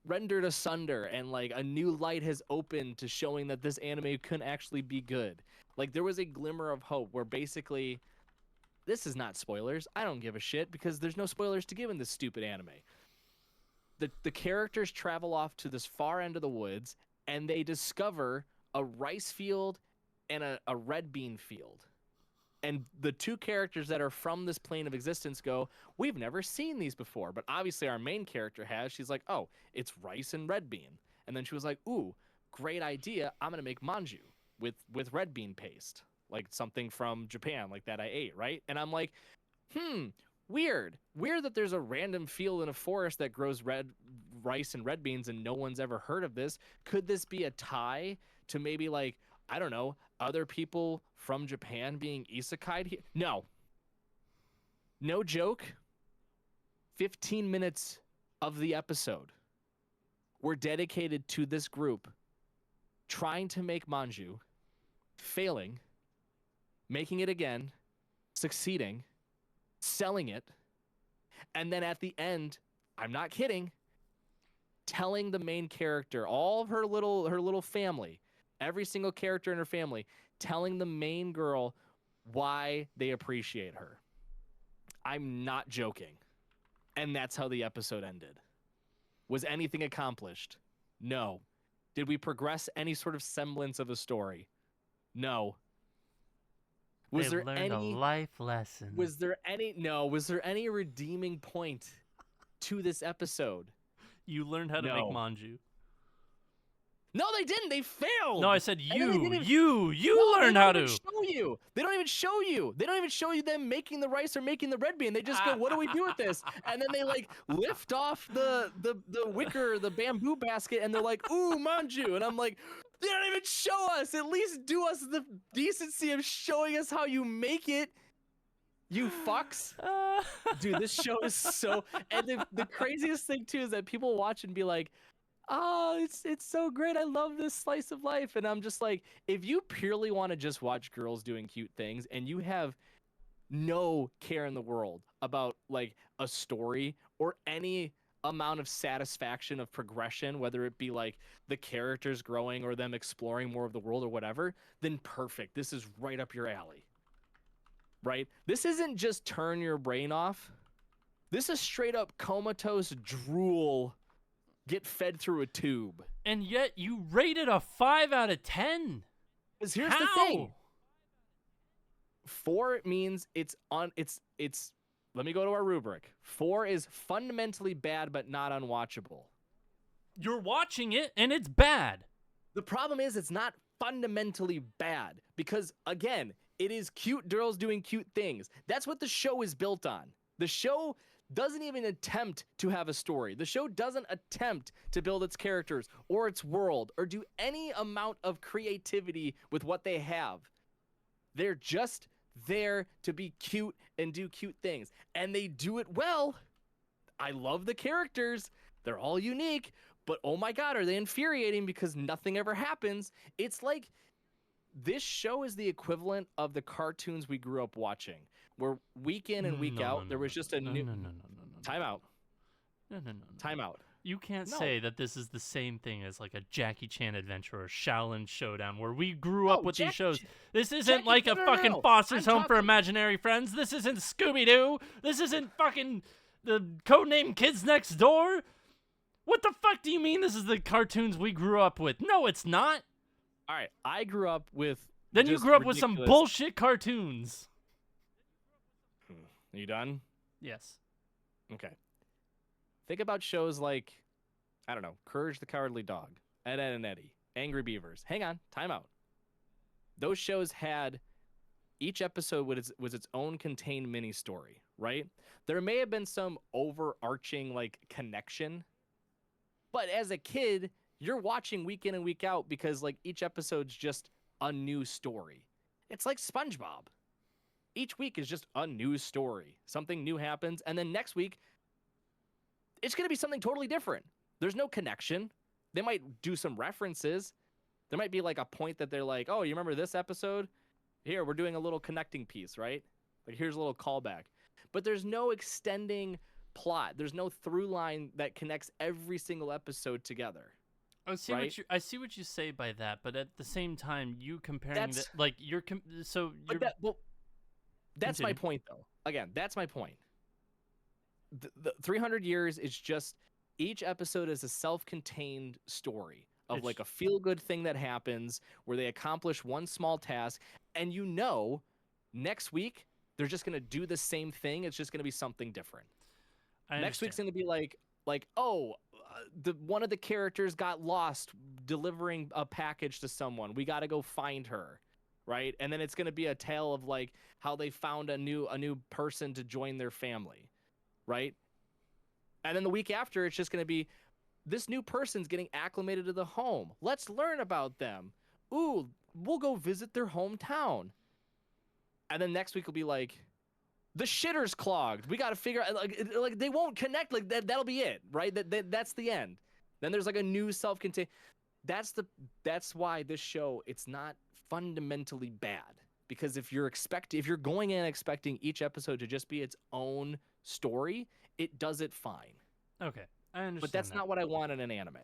Speaker 2: rendered asunder, and like a new light has opened to showing that this anime couldn't actually be good. Like there was a glimmer of hope where basically, this is not spoilers. I don't give a shit because there's no spoilers to give in this stupid anime. The characters travel off to this far end of the woods and they discover a rice field and a red bean field. And the two characters that are from this plane of existence go, we've never seen these before. But obviously our main character has. She's like, oh, it's rice and red bean. And then she was like, ooh, great idea. I'm going to make manju with red bean paste. Like something from Japan, like that I ate, right? And I'm like, weird. Weird that there's a random field in a forest that grows rice and red beans and no one's ever heard of this. Could this be a tie to maybe like, I don't know, other people from Japan being isekai'd here? No. No joke. 15 minutes of the episode were dedicated to this group trying to make manju, failing, making it again, succeeding, selling it, and then at the end, I'm not kidding, telling the main character, all of her little family, every single character in her family, telling the main girl why they appreciate her. I'm not joking. And that's how the episode ended. Was anything accomplished? No. Did we progress any sort of semblance of a story? No. Was
Speaker 1: They
Speaker 2: there
Speaker 1: learned
Speaker 2: any
Speaker 1: a life lesson.
Speaker 2: Was there any redeeming point to this episode?
Speaker 1: You learned how to make manju.
Speaker 2: No, they didn't. They failed.
Speaker 1: No, I said you
Speaker 2: No,
Speaker 1: learned how to.
Speaker 2: They don't even show you. They don't even show you them making the rice or making the red bean. They just go, what do we do with this? And then they like lift off the wicker, the bamboo basket, and they're like, ooh, manju. And I'm like, they don't even show us. At least do us the decency of showing us how you make it. You fucks. Dude, this show is so... And the craziest thing, too, is that people watch and be like, oh, it's so great. I love this slice of life. And I'm just like, if you purely want to just watch girls doing cute things and you have no care in the world about like a story or any amount of satisfaction of progression, whether it be like the characters growing or them exploring more of the world or whatever, then perfect. This is right up your alley. Right? This isn't just turn your brain off. This is straight up comatose drool get fed through a tube.
Speaker 1: And yet you rated a 5 out of 10.
Speaker 2: Because here's the thing. 4 means it's let me go to our rubric. 4 is fundamentally bad but not unwatchable.
Speaker 1: You're watching it and it's bad.
Speaker 2: The problem is it's not fundamentally bad because, again, it is cute girls doing cute things. That's what the show is built on. The show doesn't even attempt to have a story. The show doesn't attempt to build its characters or its world or do any amount of creativity with what they have. They're just there to be cute and do cute things. And they do it well. I love the characters. They're all unique. But oh my God, are they infuriating because nothing ever happens? It's like this show is the equivalent of the cartoons we grew up watching, where week in and week out, there was just a new... Time out. Time out.
Speaker 1: You can't say that this is the same thing as like a Jackie Chan adventure or Shaolin Showdown where we grew up with these shows. This isn't like a fucking Foster's Home for Imaginary Friends. This isn't Scooby-Doo. This isn't fucking the Codename Kids Next Door. What the fuck do you mean this is the cartoons we grew up with? No, it's not.
Speaker 2: All right, I grew up with...
Speaker 1: Then you grew up with some bullshit cartoons.
Speaker 2: Are you done?
Speaker 1: Yes.
Speaker 2: Okay. Think about shows like, I don't know, Courage the Cowardly Dog, Ed, Edd and Eddy, Angry Beavers. Hang on, time out. Those shows had, each episode was its own contained mini story, right? There may have been some overarching like connection, but as a kid, you're watching week in and week out because like each episode's just a new story. It's like SpongeBob. Each week is just a new story. Something new happens, and then next week, it's going to be something totally different. There's no connection. They might do some references. There might be like a point that they're like, oh, you remember this episode? Here, we're doing a little connecting piece, right? Like, here's a little callback. But there's no extending plot. There's no through line that connects every single episode together.
Speaker 1: I see
Speaker 2: right?
Speaker 1: I see what you say by that, but at the same time, you comparing
Speaker 2: That's
Speaker 1: that, like so you're
Speaker 2: that's my
Speaker 1: continue.
Speaker 2: point though. Again, that's my point. The 300 years is just each episode is a self-contained story of
Speaker 1: It's
Speaker 2: like a feel-good thing that happens where they accomplish one small task, and next week they're just gonna do the same thing. It's just gonna be something different.
Speaker 1: I
Speaker 2: Next week's
Speaker 1: understand.
Speaker 2: gonna be like oh, the one of the characters got lost delivering a package to someone. We got to go find her, right? And then it's gonna be a tale of like how they found a new person to join their family, right? And then the week after, it's just gonna be this new person's getting acclimated to the home. Let's learn about them. Ooh, we'll go visit their hometown. And then next week will be like, the shitter's clogged. We got to figure out like they won't connect. Like that'll be it, right? That's the end. Then there's like a new self-contained. That's why this show, it's not fundamentally bad, because if you're going in expecting each episode to just be its own story, it does it fine.
Speaker 1: Okay, I understand.
Speaker 2: But that's
Speaker 1: that.
Speaker 2: not what I want in an anime.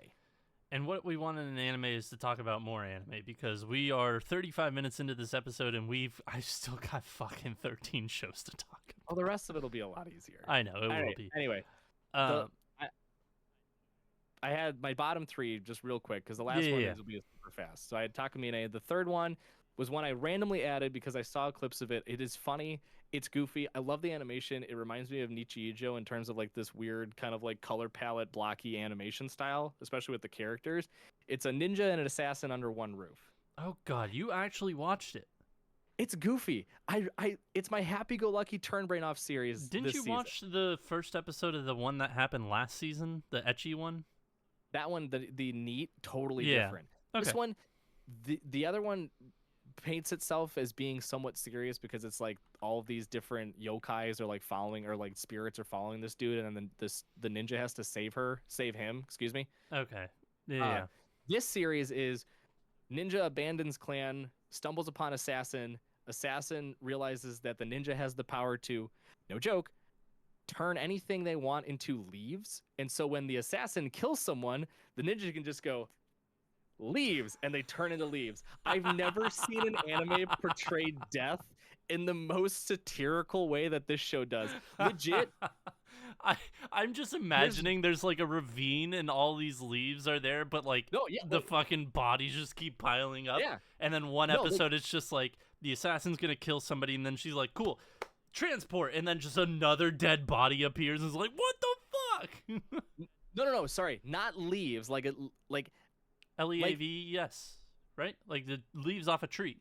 Speaker 1: And what we want in an anime is to talk about more anime, because we are 35 minutes into this episode and I've still got fucking 13 shows to talk about.
Speaker 2: Well, the rest of it'll be a lot easier.
Speaker 1: I know, it will be.
Speaker 2: Anyway, I had my bottom three just real quick, because the last one will be super fast. So I had Takamine. The third one was one I randomly added because I saw clips of it. It is funny. It's goofy. I love the animation. It reminds me of Nichijou in terms of like this weird kind of like color palette blocky animation style, especially with the characters. It's a ninja and an assassin under one roof.
Speaker 1: Oh god, you actually watched it.
Speaker 2: It's goofy. It's my happy-go-lucky turn brain off series.
Speaker 1: Didn't you watch the first episode of the one that happened last season, the ecchi one?
Speaker 2: That one, the neat, totally
Speaker 1: Yeah.
Speaker 2: different.
Speaker 1: Okay.
Speaker 2: This one, the other one paints itself as being somewhat serious because it's like all of these different yokais are like following, or like spirits are following this dude, and then the ninja has to save him. Excuse me.
Speaker 1: Okay. Yeah.
Speaker 2: This series is ninja abandons clan, stumbles upon assassin. Assassin realizes that the ninja has the power to, no joke, turn anything they want into leaves. And so when the assassin kills someone, the ninja can just go, leaves, and they turn into leaves. I've never seen an anime portray death in the most satirical way that this show does. Legit.
Speaker 1: I'm just imagining there's like a ravine and all these leaves are there, but like the fucking bodies just keep piling up.
Speaker 2: Yeah.
Speaker 1: And then one episode it's just like the assassin's gonna kill somebody, and then she's like, cool, transport, and then just another dead body appears and is like, what the fuck?
Speaker 2: No, sorry, not leaves, like
Speaker 1: LEAVES, right? Like the leaves off a tree.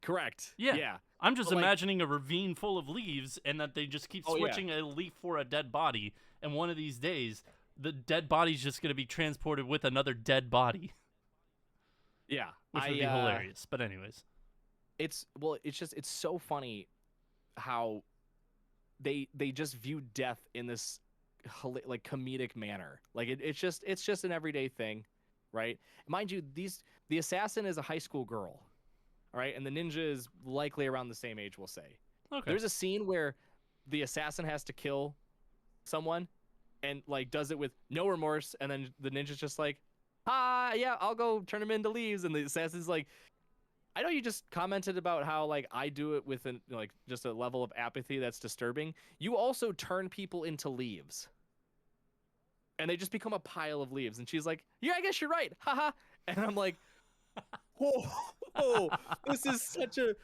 Speaker 2: Correct.
Speaker 1: Yeah. I'm just imagining a ravine full of leaves, and that they just keep switching a leaf for a dead body, and one of these days the dead body's just going to be transported with another dead body.
Speaker 2: Yeah.
Speaker 1: Which would be hilarious. But anyways.
Speaker 2: It's so funny how they just view death in this like comedic manner. Like it's just an everyday thing, right? Mind you, the assassin is a high school girl. All right, and the ninja is likely around the same age, we'll say.
Speaker 1: Okay.
Speaker 2: There's a scene where the assassin has to kill someone and like does it with no remorse, and then the ninja's just like, yeah, I'll go turn him into leaves, and the assassin's like, I know you just commented about how like I do it with like just a level of apathy that's disturbing. You also turn people into leaves. And they just become a pile of leaves. And she's like, yeah, I guess you're right. Haha. And I'm like, whoa, this is such a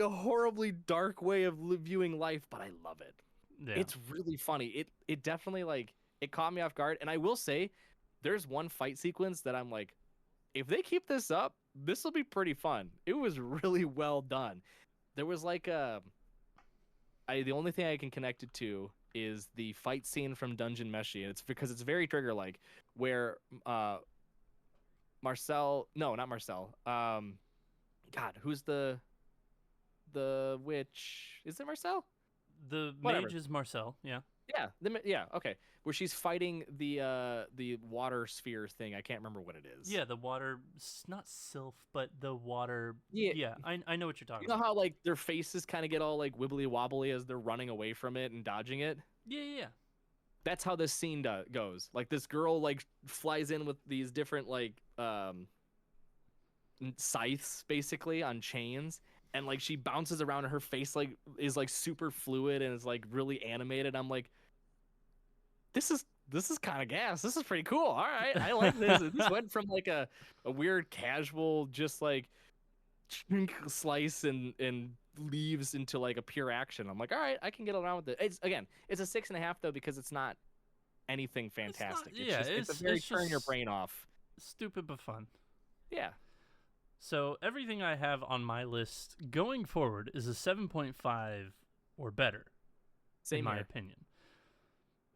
Speaker 2: horribly dark way of viewing life, but I love it. Yeah. It's really funny. It definitely like it caught me off guard. And I will say, there's one fight sequence that I'm like, if they keep this up, this will be pretty fun. It was really well done. There was like the only thing I can connect it to is the fight scene from Dungeon Meshi, and it's because it's very trigger like, where Marcel, no, not Marcel. God, who's the witch? Is it Marcel?
Speaker 1: The mage is Marcel. Yeah.
Speaker 2: Yeah. Okay. Where she's fighting the water sphere thing. I can't remember what it is.
Speaker 1: Yeah, the water, not sylph, but the water.
Speaker 2: Yeah.
Speaker 1: I know what you're talking
Speaker 2: about. You know
Speaker 1: how
Speaker 2: like their faces kind of get all like wibbly wobbly as they're running away from it and dodging it?
Speaker 1: Yeah.
Speaker 2: that's how this scene goes. Like this girl like flies in with these different like scythes basically on chains, and like she bounces around and her face like is like super fluid and is like really animated. I'm like, this is kind of gas. This is pretty cool. All right, I like this. This went from like a weird casual just like slice and leaves into like a pure action. I'm like, all right, I can get around with it. It's a 6.5 though, because it's not anything fantastic. It's a very turn your brain off.
Speaker 1: Stupid but fun.
Speaker 2: Yeah.
Speaker 1: So everything I have on my list going forward is a 7.5 or better,
Speaker 2: Same
Speaker 1: in my
Speaker 2: here.
Speaker 1: opinion.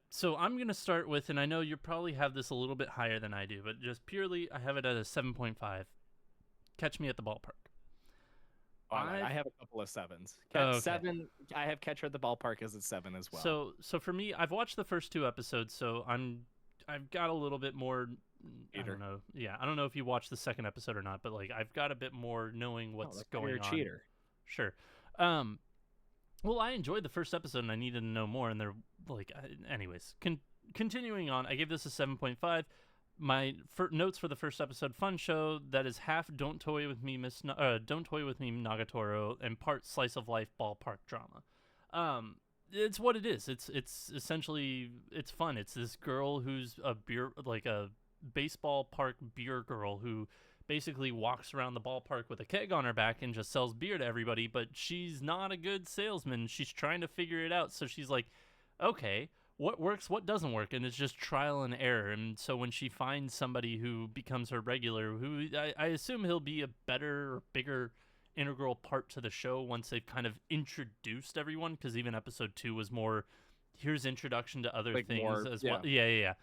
Speaker 1: So I'm going to start with, and I know you probably have this a little bit higher than I do, but just purely I have it at a 7.5. Catch Me at the Ballpark.
Speaker 2: I have a couple of 7s.
Speaker 1: Okay.
Speaker 2: 7. I have Catcher at the Ballpark as a 7 as well.
Speaker 1: So for me, I've watched the first 2 episodes, so I've got a little bit more. I don't know. Yeah, I don't know if you watched the second episode or not, but like I've got a bit more knowing what's going
Speaker 2: you're a
Speaker 1: on.
Speaker 2: Cheater.
Speaker 1: Sure. Well, I enjoyed the first episode and I needed to know more, and they're like, anyways. Continuing on, I gave this a 7.5. My notes for the first episode: fun show that is half Don't Toy with Me, Don't Toy with Me, Nagatoro, and part slice of life ballpark drama. It's what it is. It's essentially it's fun. It's this girl who's a baseball park beer girl who basically walks around the ballpark with a keg on her back and just sells beer to everybody, but she's not a good salesman. She's trying to figure it out. So she's like, okay, what works, what doesn't work? And it's just trial and error. And so when she finds somebody who becomes her regular, who I assume he'll be a better or bigger integral part to the show once they've kind of introduced everyone, because even episode 2 was more, here's introduction to other things as well. Yeah.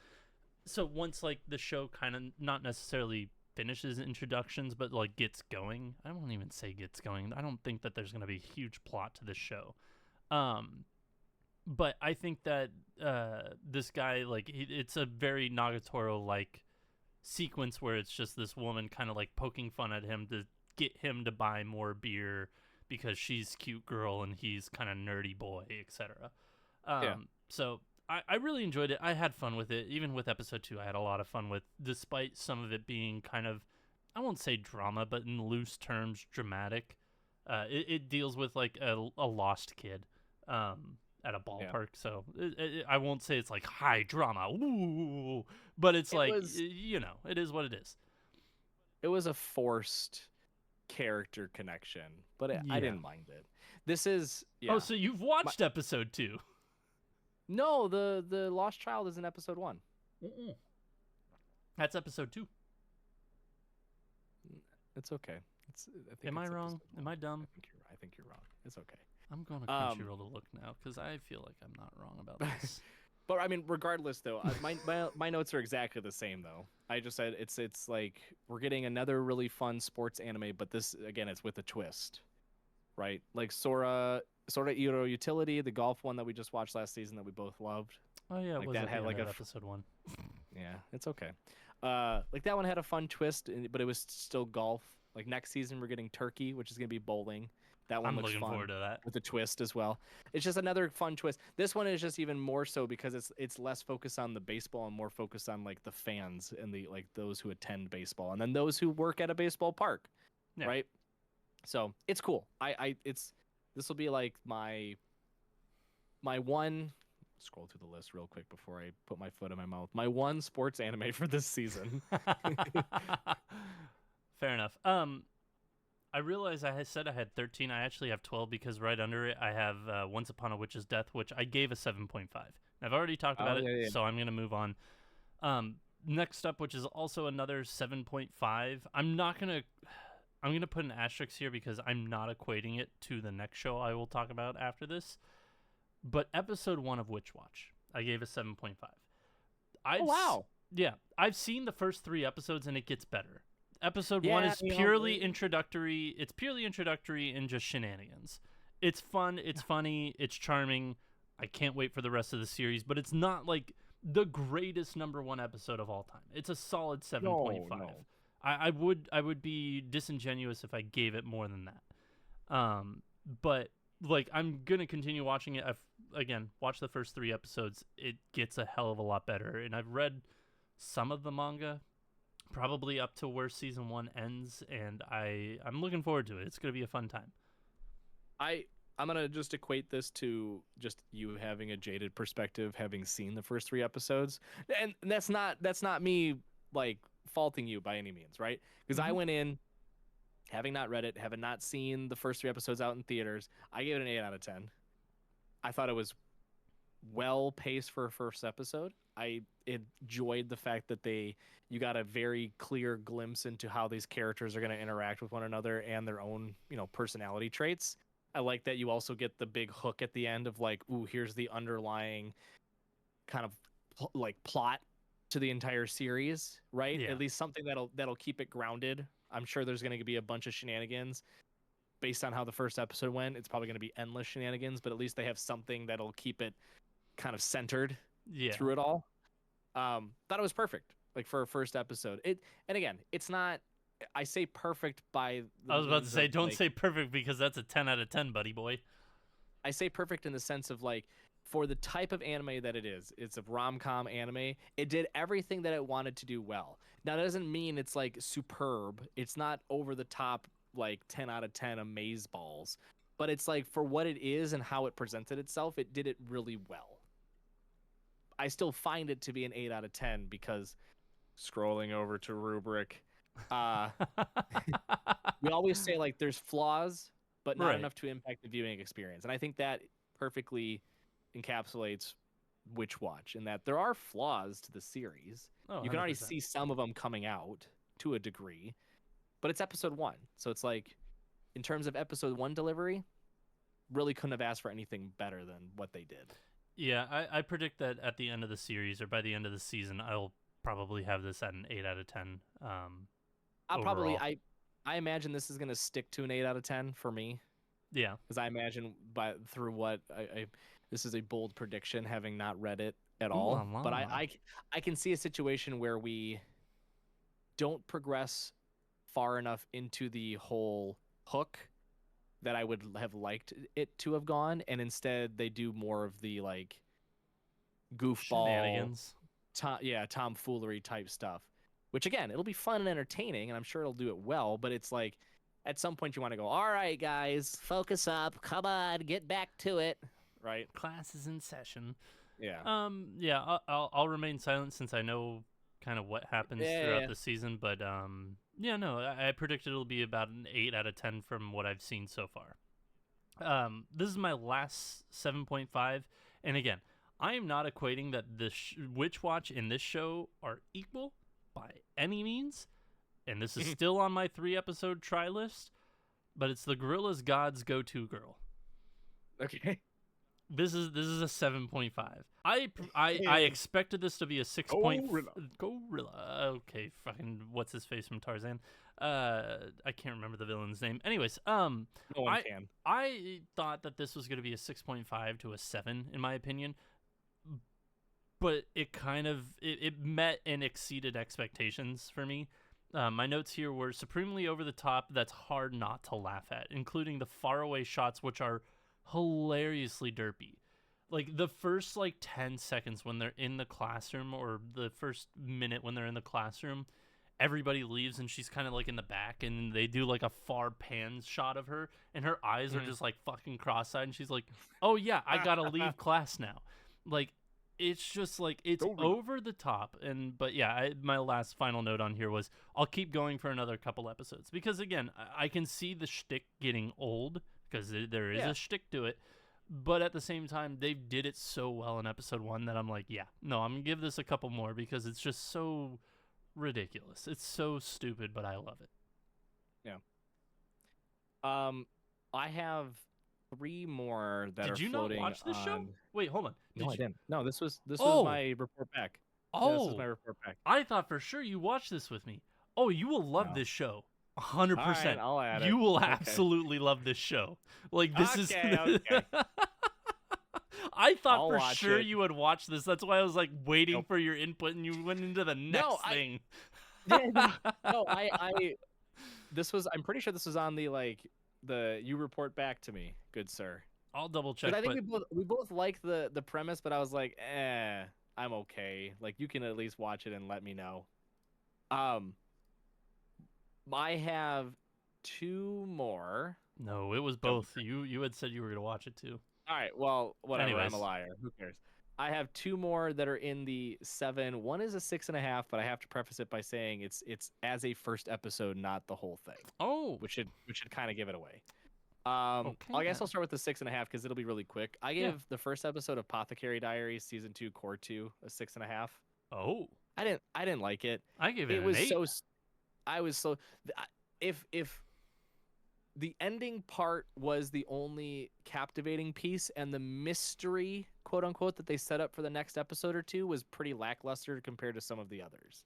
Speaker 1: So once like the show kind of not necessarily finishes introductions, but like gets going, I won't even say gets going. I don't think that there's going to be a huge plot to this show. But I think that this guy, like, it's a very Nagatoro-like sequence where it's just this woman kind of like poking fun at him to get him to buy more beer because she's cute girl and he's kind of nerdy boy, etc. So I really enjoyed it. I had fun with it. Even with episode 2, I had a lot of fun with, despite some of it being kind of, I won't say drama, but in loose terms, dramatic. It deals with like a lost kid at a ballpark. So I won't say it's like high drama, ooh, but it's like, you know, it is what it is.
Speaker 2: It was a forced character connection, but I didn't mind it. This is
Speaker 1: Oh, so you've watched episode 2?
Speaker 2: No, the Lost Child is in episode 1.
Speaker 1: Mm-mm. That's episode 2.
Speaker 2: It's okay.
Speaker 1: Am I wrong? Am I dumb?
Speaker 2: I think you're wrong. It's okay.
Speaker 1: I'm going to Crunchyroll to look now because I feel like I'm not wrong about this.
Speaker 2: But I mean, regardless though, my notes are exactly the same though. I just said it's like we're getting another really fun sports anime, but this again, it's with a twist, right? Like Sora Iro Utility, the golf one that we just watched last season that we both loved.
Speaker 1: Oh yeah,
Speaker 2: like
Speaker 1: it was
Speaker 2: that had like
Speaker 1: episode 1.
Speaker 2: Yeah, it's okay. Like that one had a fun twist, but it was still golf. Like next season, we're getting Turkey, which is gonna be bowling. That one looks fun. I'm looking forward to that with a twist as well. It's just another fun twist. This one is just even more so because it's less focused on the baseball and more focused on like the fans and the like those who attend baseball and then those who work at a baseball park, right? So it's cool. This will be like my one. Scroll through the list real quick before I put my foot in my mouth. My one sports anime for this season.
Speaker 1: Fair enough. I realized I said I had 13. I actually have 12 because right under it I have Once Upon a Witch's Death, which I gave a 7.5. I've already talked about it, so I'm going to move on. Next up, which is also another 7.5. I'm going to put an asterisk here because I'm not equating it to the next show I will talk about after this. But episode 1 of Witch Watch, I gave a 7.5.
Speaker 2: Oh, wow.
Speaker 1: Yeah, I've seen the first 3 episodes and it gets better. Episode 1 is purely introductory. It's purely introductory and just shenanigans. It's fun. It's funny. It's charming. I can't wait for the rest of the series, but it's not like the greatest number 1 episode of all time. It's a solid 7.5. No. I would be disingenuous if I gave it more than that. But like I'm gonna continue watching it. I've again watched the first 3 episodes. It gets a hell of a lot better, and I've read some of the manga, probably up to where season 1 ends, and I'm looking forward to it. It's gonna be a fun time.
Speaker 2: I'm gonna just equate this to just you having a jaded perspective, having seen the first 3 episodes, and that's not me like faulting you by any means, right? Because I went in having not read it, having not seen the first 3 episodes out in theaters. I gave it an 8 out of 10. I thought it was well paced for a first episode. I enjoyed the fact that you got a very clear glimpse into how these characters are going to interact with one another and their own, personality traits. I like that you also get the big hook at the end of like, ooh, here's the underlying kind of plot to the entire series, right?
Speaker 1: Yeah.
Speaker 2: At least something that'll keep it grounded. I'm sure there's going to be a bunch of shenanigans based on how the first episode went. It's probably going to be endless shenanigans, but at least they have something that'll keep it kind of centered through it all. Thought it was perfect, like for a first episode. And again, it's not. I say perfect by.
Speaker 1: I was about to say, don't say perfect because that's a 10 out of 10, buddy boy.
Speaker 2: I say perfect in the sense of like, for the type of anime that it is, it's a rom-com anime. It did everything that it wanted to do well. Now, that doesn't mean it's like superb. It's not over the top, like 10 out of 10 amazeballs. But it's like, for what it is and how it presented itself, it did it really well. I still find it to be an 8 out of 10 because scrolling over to rubric, we always say like there's flaws, but not enough to impact the viewing experience. And I think that perfectly encapsulates Witch Watch in that there are flaws to the series.
Speaker 1: Oh,
Speaker 2: you can already
Speaker 1: 100%.
Speaker 2: see some of them coming out to a degree, but it's episode 1. So it's like, in terms of episode 1 delivery, really couldn't have asked for anything better than what they did.
Speaker 1: Yeah, I predict that at the end of the series or by the end of the season, I'll probably have this at an 8 out of 10.
Speaker 2: I imagine this is going to stick to an 8 out of 10 for me.
Speaker 1: Yeah.
Speaker 2: Because I imagine through what this is a bold prediction, having not read it at all. But I can see a situation where we don't progress far enough into the whole hook that I would have liked it to have gone, and instead they do more of the like goofball
Speaker 1: shenanigans,
Speaker 2: tomfoolery type stuff. Which again, it'll be fun and entertaining, and I'm sure it'll do it well. But it's like, at some point you want to go, all right, guys, focus up, come on, get back to it, right?
Speaker 1: Class is in session.
Speaker 2: Yeah.
Speaker 1: Yeah. I'll remain silent since I know kind of what happens throughout the season. But yeah, no, I predict it'll be about an 8 out of 10 from what I've seen so far. This is my last 7.5, and again, I am not equating that the Witch Watch in this show are equal by any means, and this is still on my 3-episode try list, but it's the Gorilla's God's go-to girl.
Speaker 2: Okay.
Speaker 1: This is a 7.5. I expected this to be a 6. Gorilla. Okay, fucking what's his face from Tarzan? I can't remember the villain's name. Anyways,
Speaker 2: no one can.
Speaker 1: I thought that this was going to be a 6.5 to a 7 in my opinion. But it kind of it met and exceeded expectations for me. My notes here were supremely over the top. That's hard not to laugh at, including the faraway shots, which are hilariously derpy. Like the first 10 seconds when they're in the classroom, or the first minute when they're in the classroom, everybody leaves and she's kind of like in the back, and they do like a far pan shot of her, and her eyes are just like fucking cross-eyed, and she's like, "Oh yeah, I gotta leave class now." Like, it's just like, it's over the top. But yeah, my last final note on here was I'll keep going for another couple episodes, because again, I can see the shtick getting old, because there is a shtick to it, but at the same time, they did it so well in episode 1 that I'm like, yeah, no, I'm gonna give this a couple more, because it's just so ridiculous. It's so stupid, but I love it.
Speaker 2: Yeah. I have 3 more that are floating.
Speaker 1: Did you not watch this show? Wait, hold on.
Speaker 2: I didn't. No, this was my report back.
Speaker 1: Oh,
Speaker 2: yeah, this was my report back.
Speaker 1: I thought for sure you watched this with me. Oh, you will love this show. 100%.
Speaker 2: Right, I'll add it.
Speaker 1: You will absolutely love this show. Like, this is.
Speaker 2: Okay.
Speaker 1: I thought for sure you would watch this. That's why I was like waiting for your input, and you went into the next thing.
Speaker 2: No, I'm pretty sure this was on the you report back to me, good sir.
Speaker 1: I'll double check.
Speaker 2: Because I think
Speaker 1: But
Speaker 2: we both like the premise, but I was like, I'm okay. Like you can at least watch it and let me know. Um, I have two more.
Speaker 1: no, it was
Speaker 2: Double
Speaker 1: both. You had said you were gonna watch it too.
Speaker 2: All right, well, whatever. I'm a
Speaker 1: Anyways,
Speaker 2: liar. Who cares? I have two more that are in the 7. One is a 6.5, but I have to preface it by saying it's as a first episode, not the whole thing,
Speaker 1: oh,
Speaker 2: which should kind of give it away.
Speaker 1: okay
Speaker 2: I guess
Speaker 1: then.
Speaker 2: I'll start with the 6.5 because it'll be really quick. I
Speaker 1: Yeah.
Speaker 2: gave the first episode of Apothecary Diaries season 2 core 2 a 6.5.
Speaker 1: Oh,
Speaker 2: I didn't like it.
Speaker 1: I gave it
Speaker 2: It
Speaker 1: an
Speaker 2: was
Speaker 1: 8.
Speaker 2: so I was so if the ending part was the only captivating piece and the mystery, quote unquote, that they set up for the next episode or two was pretty lackluster compared to some of the others.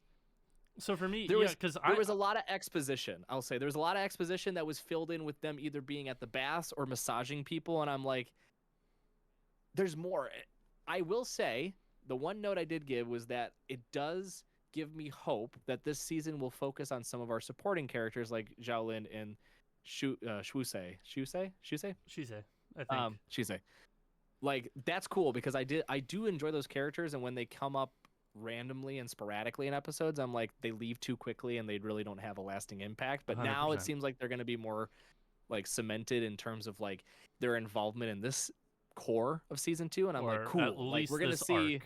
Speaker 1: So for me,
Speaker 2: There
Speaker 1: yeah,
Speaker 2: was
Speaker 1: because
Speaker 2: there was a lot of exposition. I'll say there was a lot of exposition that was filled in with them either being at the baths or massaging people, and I'm like, there's more. I will say the one note I did give was that it does give me hope that this season will focus on some of our supporting characters like Xiaolin and Shusei. Shusei?
Speaker 1: she's a, I think.
Speaker 2: Shusei. Like that's cool because I do enjoy those characters, and when they come up randomly and sporadically in episodes, I'm like they leave too quickly and they really don't have a lasting impact. But now it
Speaker 1: 100%.
Speaker 2: seems like they're going to be more like cemented in terms of like their involvement in this core of season 2, and I'm like
Speaker 1: Or
Speaker 2: cool.
Speaker 1: at
Speaker 2: Like
Speaker 1: least
Speaker 2: we're gonna
Speaker 1: this
Speaker 2: see.
Speaker 1: arc.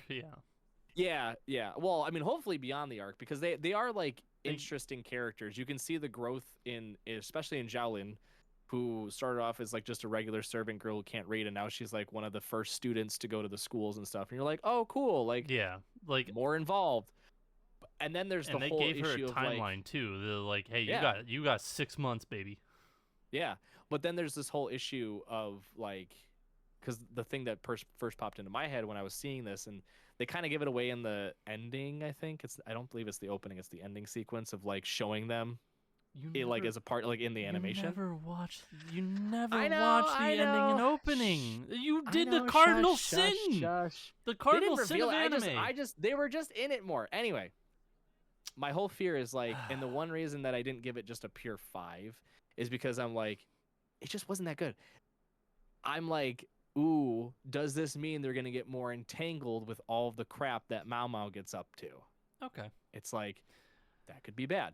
Speaker 1: Yeah.
Speaker 2: Yeah. Well, I mean, hopefully beyond the arc because they are like
Speaker 1: They-
Speaker 2: interesting characters. You can see the growth in, especially in Xiaolin, who started off as like just a regular servant girl who can't read, and now she's like one of the first students to go to the schools and stuff. And you're like, oh, cool, like
Speaker 1: Yeah. Like,
Speaker 2: more involved. And then there's the
Speaker 1: and they
Speaker 2: whole
Speaker 1: gave her a
Speaker 2: issue of like,
Speaker 1: timeline too. They're like, hey,
Speaker 2: yeah,
Speaker 1: you got 6 months, baby.
Speaker 2: yeah. But then there's this whole issue of like, because the thing that first popped into my head when I was seeing this, and they kind of give it away in the ending. I don't believe it's the opening; it's the ending sequence of like showing them, like as a part, like in the animation.
Speaker 1: You never
Speaker 2: I know,
Speaker 1: watched the
Speaker 2: I
Speaker 1: ending and
Speaker 2: know.
Speaker 1: opening. You
Speaker 2: I
Speaker 1: did the
Speaker 2: know,
Speaker 1: cardinal
Speaker 2: shush,
Speaker 1: sin.
Speaker 2: shush.
Speaker 1: The
Speaker 2: They
Speaker 1: cardinal
Speaker 2: didn't
Speaker 1: sin
Speaker 2: reveal
Speaker 1: of
Speaker 2: it.
Speaker 1: anime.
Speaker 2: They were just in it more. Anyway, my whole fear is like, and the one reason that I didn't give it just a pure 5 is because I'm like, it just wasn't that good. I'm like, ooh, does this mean they're gonna get more entangled with all of the crap that Mao Mao gets up to?
Speaker 1: Okay.
Speaker 2: It's like that could be bad.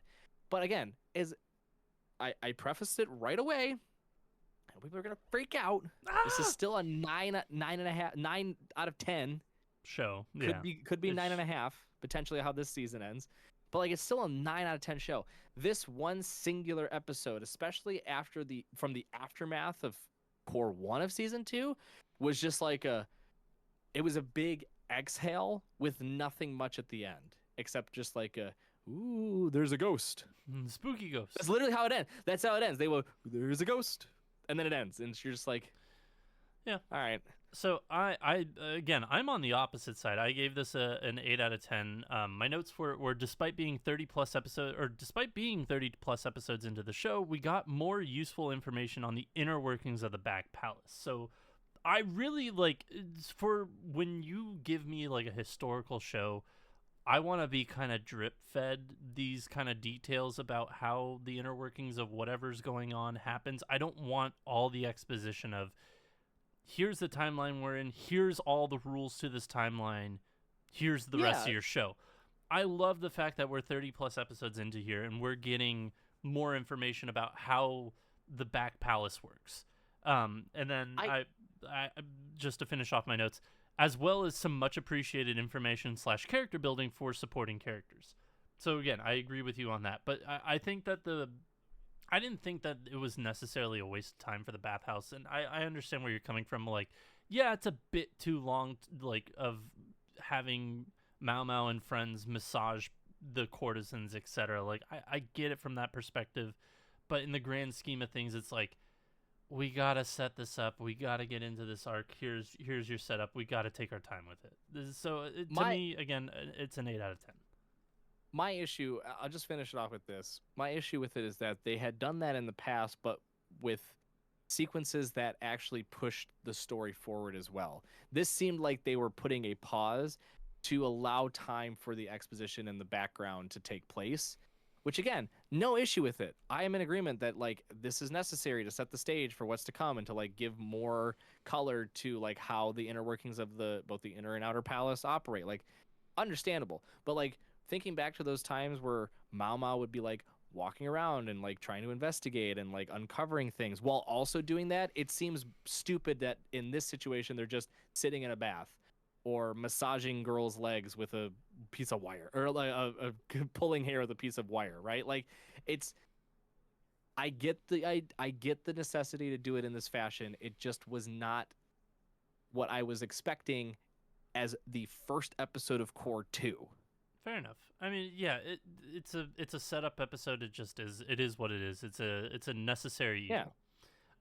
Speaker 2: But again, as I prefaced it right away, and people are gonna freak out. This is still a 9 out of 10.
Speaker 1: Show.
Speaker 2: Could be
Speaker 1: It's-
Speaker 2: 9.5, potentially how this season ends. But like it's still a 9 out of 10 show. This one singular episode, especially from the aftermath of core 1 of season 2, was just like it was a big exhale with nothing much at the end. Except just like ooh, there's a ghost.
Speaker 1: Spooky ghost.
Speaker 2: That's literally how it ends. That's how it ends. They go, there's a ghost. And then it ends. And you're just like,
Speaker 1: yeah.
Speaker 2: All right.
Speaker 1: So again, I'm on the opposite side. I gave this an 8 out of 10. My notes were despite being 30 plus episodes into the show, we got more useful information on the inner workings of the back palace. So I really like, for when you give me like a historical show, I want to be kind of drip fed these kind of details about how the inner workings of whatever's going on happens. I don't want all the exposition of, here's the timeline we're in, here's all the rules to this timeline, here's the rest of your show. I love the fact that we're 30 plus episodes into here and we're getting more information about how the back palace works. And then I just to finish off my notes, as well as some much appreciated information / character building for supporting characters. So again, I agree with you on that, but I think that I didn't think that it was necessarily a waste of time for the bathhouse, and I understand where you're coming from. Like, yeah, it's a bit too long, like, of having Mao Mao and friends massage the courtesans, etc. Like, I get it from that perspective, but in the grand scheme of things, it's like, we gotta set this up. We gotta get into this arc. Here's your setup. We gotta take our time with it. So to me, again, it's an 8 out of 10.
Speaker 2: My issue, I'll just finish it off with this. My issue with it is that they had done that in the past, but with sequences that actually pushed the story forward as well. This seemed like they were putting a pause to allow time for the exposition in the background to take place, which again, no issue with it. I am in agreement that like this is necessary to set the stage for what's to come and to like give more color to like how the inner workings of both the inner and outer palace operate. Like understandable. But like thinking back to those times where Mao Mao would be like walking around and like trying to investigate and like uncovering things while also doing that, it seems stupid that in this situation they're just sitting in a bath or massaging girls' legs with a piece of wire or like pulling hair with a piece of wire, right? Like it's I get I get the necessity to do it in this fashion. It just was not what I was expecting as the first episode of Core 2.
Speaker 1: Fair enough. I mean, yeah, it's a setup episode. It just is. It is what it is. It's a necessary evil.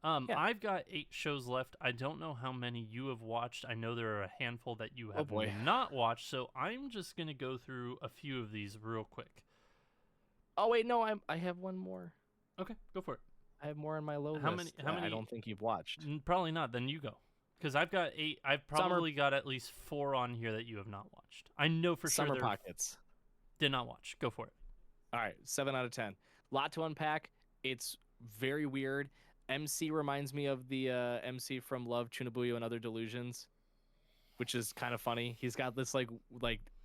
Speaker 2: Yeah.
Speaker 1: I've got 8 shows left. I don't know how many you have watched. I know there are a handful that you have not watched, so I'm just gonna go through a few of these real quick.
Speaker 2: Oh wait, no, I have one more.
Speaker 1: Okay, go for it.
Speaker 2: I have more on my low list.
Speaker 1: How many?
Speaker 2: I don't think you've watched.
Speaker 1: Probably not. Then you go. Because I've got 8. I've probably got at least 4 on here that you have not watched. I know for sure.
Speaker 2: Summer Pockets.
Speaker 1: Did not watch. Go for it.
Speaker 2: All right, 7 out of 10. Lot to unpack. It's very weird. MC reminds me of the MC from Love, Chunabuyo, and Other Delusions, which is kind of funny. He's got this like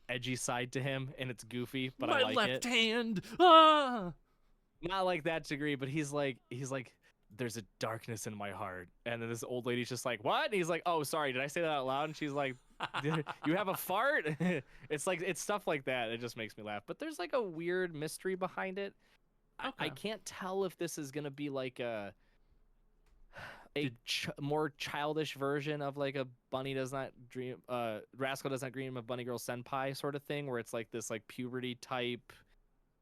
Speaker 2: edgy side to him, and it's goofy, but I like it.
Speaker 1: My left hand. Ah!
Speaker 2: Not like that degree, but he's like, there's a darkness in my heart. And then this old lady's just like, what? And he's like, oh, sorry, did I say that out loud? And she's like, you have a fart? It's stuff like that. It just makes me laugh. But there's like a weird mystery behind it. Okay. I can't tell if this is going to be like a more childish version of like a bunny does not dream, Rascal does not dream of Bunny Girl Senpai sort of thing, where it's like this like puberty type,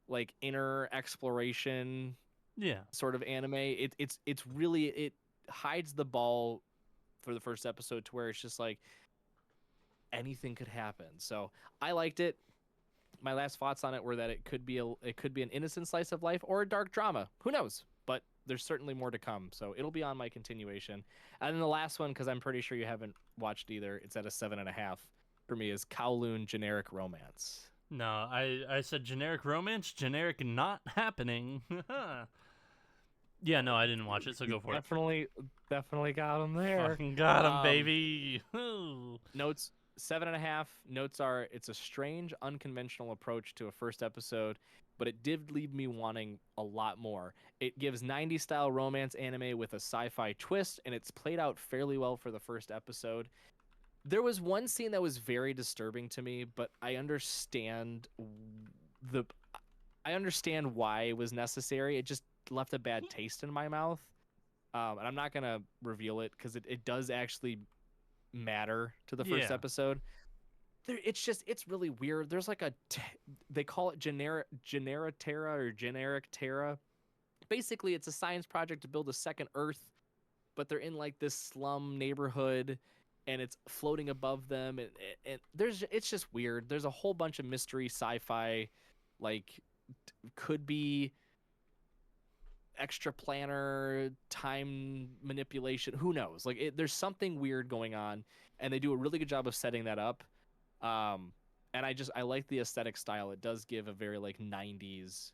Speaker 2: like inner exploration sort of anime. It's really, it hides the ball for the first episode to where it's just like anything could happen. So I liked it. My last thoughts on it were that it could be an innocent slice of life or a dark drama. Who knows? But there's certainly more to come. So it'll be on my continuation. And then the last one, because I'm pretty sure you haven't watched either, it's at a 7.5 for me, is Kowloon Generic Romance.
Speaker 1: No, I said generic romance, generic not happening. Yeah, no, I didn't watch it, so go for
Speaker 2: it. Definitely got him there.
Speaker 1: Fucking got him, baby.
Speaker 2: Notes, 7.5. Notes are, it's a strange, unconventional approach to a first episode, but it did leave me wanting a lot more. It gives 90s style romance anime with a sci-fi twist, and it's played out fairly well for the first episode. There was one scene that was very disturbing to me, but I understand why it was necessary. It just left a bad taste in my mouth. And I'm not going to reveal it because it does actually matter to the first episode. It's really weird. There's like they call it generic Terra or generic Terra. Basically, it's a science project to build a second Earth, but they're in like this slum neighborhood, and it's floating above them, and it's just weird. There's a whole bunch of mystery sci-fi, like could be extra planner time manipulation. Who knows? Like there's something weird going on, and they do a really good job of setting that up. And I like the aesthetic style. It does give a very like 90s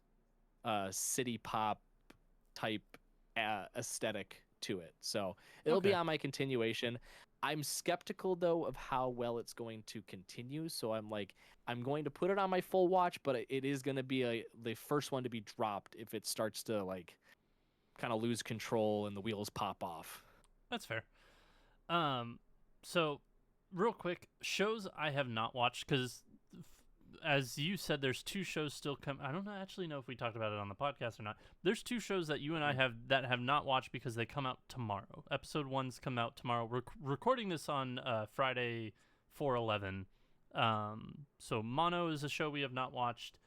Speaker 2: city pop type aesthetic to it. So it'll be on my continuation. I'm skeptical though of how well it's going to continue. So I'm going to put it on my full watch, but it is going to be the first one to be dropped if it starts to like kind of lose control and the wheels pop off.
Speaker 1: That's fair. So real quick, shows I have not watched, because as you said, there's 2 shows still coming. I don't actually know if we talked about it on the podcast or not. There's 2 shows that you and I have not watched because they come out tomorrow. Episode 1's come out tomorrow. We're recording this on Friday, 4/11. So Mono is a show we have not watched,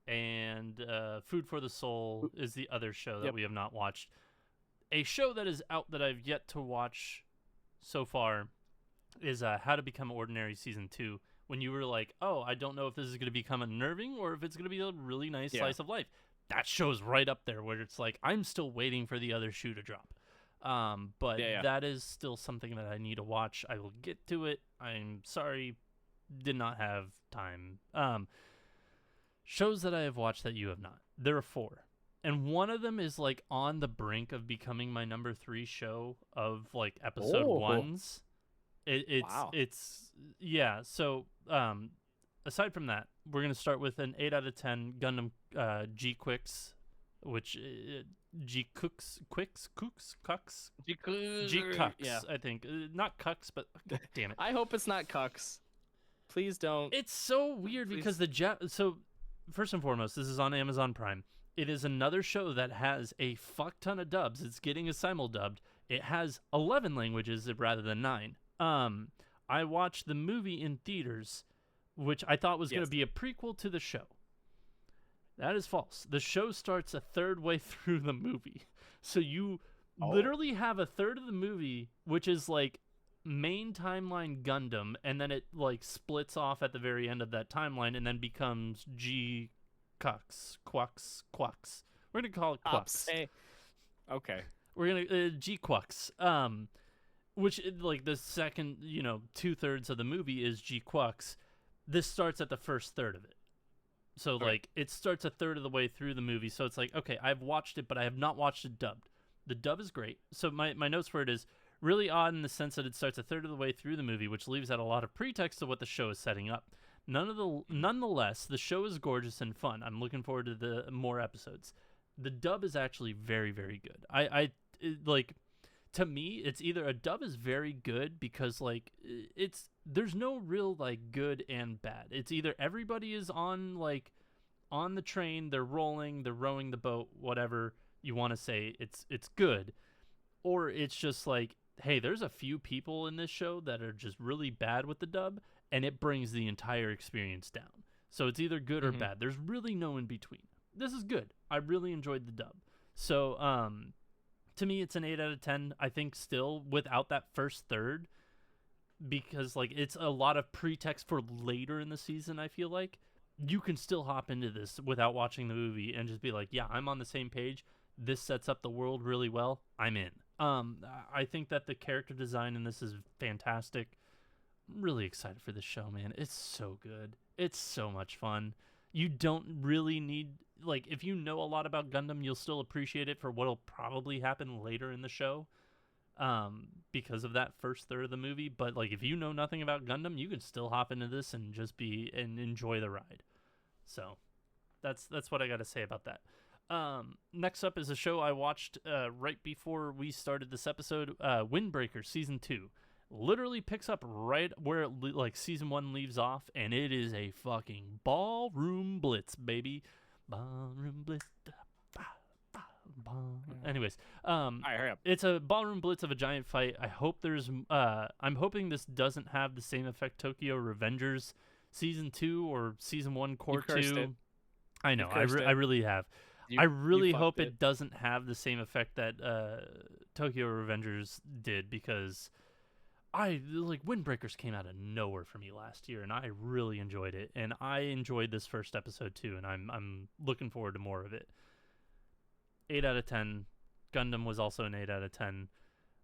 Speaker 1: and Food for the Soul is the other show that we have not watched. A show that is out that I've yet to watch so far is How to Become Ordinary Season 2. When you were like, oh, I don't know if this is going to become unnerving or if it's going to be a really nice slice of life. That show's right up there where it's like, I'm still waiting for the other shoe to drop. But that is still something that I need to watch. I will get to it. I'm sorry, did not have time. shows that I have watched that you have not. There are 4. And one of them is like on the brink of becoming my number 3 show of like episode ones.
Speaker 2: Wow.
Speaker 1: It's yeah. So aside from that, we're gonna start with an 8 out of 10 Gundam G Quicks, which G Cooks G Cucks.
Speaker 2: Yeah.
Speaker 1: I think not Cucks, but God damn it.
Speaker 2: I hope it's not Cucks. Please don't.
Speaker 1: It's so weird because so first and foremost, this is on Amazon Prime. It is another show that has a fuck ton of dubs. It's getting a simul-dubbed. It has 11 languages rather than 9. I watched the movie in theaters, which I thought was going to be a prequel to the show. That is false. The show starts a third way through the movie. So you literally have a third of the movie, which is like main timeline Gundam, and then it like splits off at the very end of that timeline and then becomes G Quacks. We're gonna call it Quacks.
Speaker 2: Okay.
Speaker 1: We're gonna G Quacks. Which like the second 2/3 of the movie is G Quacks. This starts at the first third of it. So like it starts a third of the way through the movie. So it's like, okay, I've watched it, but I have not watched it dubbed. The dub is great. So my notes for it is really odd in the sense that it starts a third of the way through the movie, which leaves out a lot of pretext to what the show is setting up. Nonetheless, the show is gorgeous and fun. I'm looking forward to the more episodes. The dub is actually very, very good. To me, it's either a dub is very good because like there's no real like good and bad. It's either everybody is on the train, they're rolling, they're rowing the boat, whatever you want to say. It's good, or it's just like, hey, there's a few people in this show that are just really bad with the dub, and it brings the entire experience down. So it's either good or bad. There's really no in between. This is good. I really enjoyed the dub. So to me, it's an 8 out of 10. I think still without that first third, because like it's a lot of pretext for later in the season. I feel like you can still hop into this without watching the movie and just be like, yeah, I'm on the same page. This sets up the world really well. I'm in. I think that the character design in this is fantastic. I'm really excited for this show, man. It's so good. It's so much fun. You don't really need, like, if you know a lot about Gundam, you'll still appreciate it for what'll probably happen later in the show, because of that first third of the movie. But like, if you know nothing about Gundam, you can still hop into this and just enjoy the ride. So that's what I got to say about that. Next up is a show I watched right before we started this episode, Windbreaker Season 2. Literally picks up right where Season 1 leaves off, and it is a fucking ballroom blitz, baby. Ballroom blitz. Anyways,
Speaker 2: all right, hurry up.
Speaker 1: It's a ballroom blitz of a giant fight. I'm hoping this doesn't have the same effect Tokyo Revengers Season 2 or Season 1 Core 2.
Speaker 2: It.
Speaker 1: I know, I really have. I really hope it doesn't have the same effect that Tokyo Revengers did, because Windbreakers came out of nowhere for me last year, and I really enjoyed it, and I enjoyed this first episode too, and I'm looking forward to more of it. 8 out of 10. Gundam was also an 8 out of 10.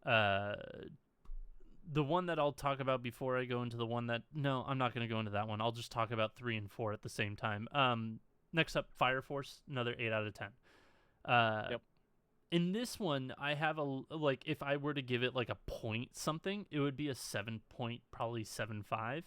Speaker 1: The one that I'll talk about before I go into the one that, no, I'm not going to go into that one. I'll just talk about 3 and 4 at the same time. Next up, Fire Force, another 8 out of 10.
Speaker 2: Yep.
Speaker 1: In this one, I have if I were to give it like a point something, it would be a 7 point, probably 7.5.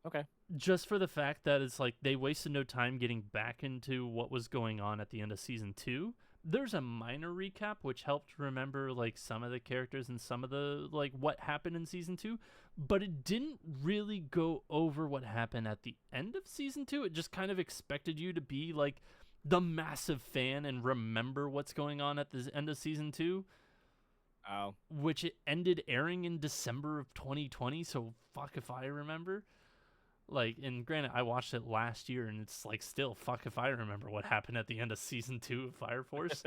Speaker 2: Okay.
Speaker 1: Just for the fact that it's like they wasted no time getting back into what was going on at the end of Season 2. There's a minor recap which helped remember like some of the characters and some of the like what happened in Season 2, but it didn't really go over what happened at the end of Season 2. It just kind of expected you to be like the massive fan and remember what's going on at the end of Season 2.
Speaker 2: Oh.
Speaker 1: Which it ended airing in December of 2020, so fuck if I remember. Like, and granted, I watched it last year, and it's like still fuck if I remember what happened at the end of Season 2 of Fire Force.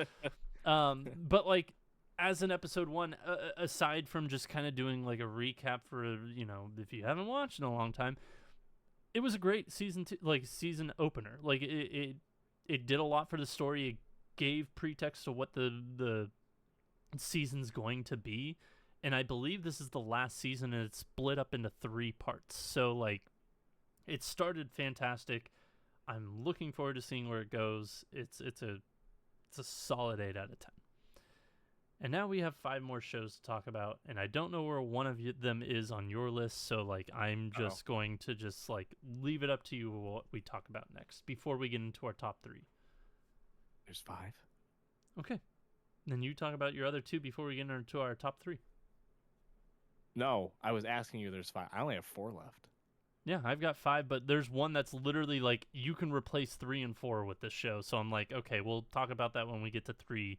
Speaker 1: But like, as an episode 1, aside from just kind of doing like a recap for, if you haven't watched in a long time, it was a great season opener. Like it did a lot for the story. It gave pretext to what the season's going to be, and I believe this is the last season, and it's split up into 3 parts. So like, it started fantastic. I'm looking forward to seeing where it goes. It's a solid 8 out of 10. And now we have 5 more shows to talk about, and I don't know where one of them is on your list, so like I'm just going to just like leave it up to you what we talk about next before we get into our top 3.
Speaker 2: There's 5.
Speaker 1: Okay. Then you talk about your other 2 before we get into our top 3.
Speaker 2: No, I was asking you there's 5. I only have 4 left.
Speaker 1: Yeah, I've got 5, but there's one that's literally like you can replace 3 and 4 with this show. So I'm like, okay, we'll talk about that when we get to 3.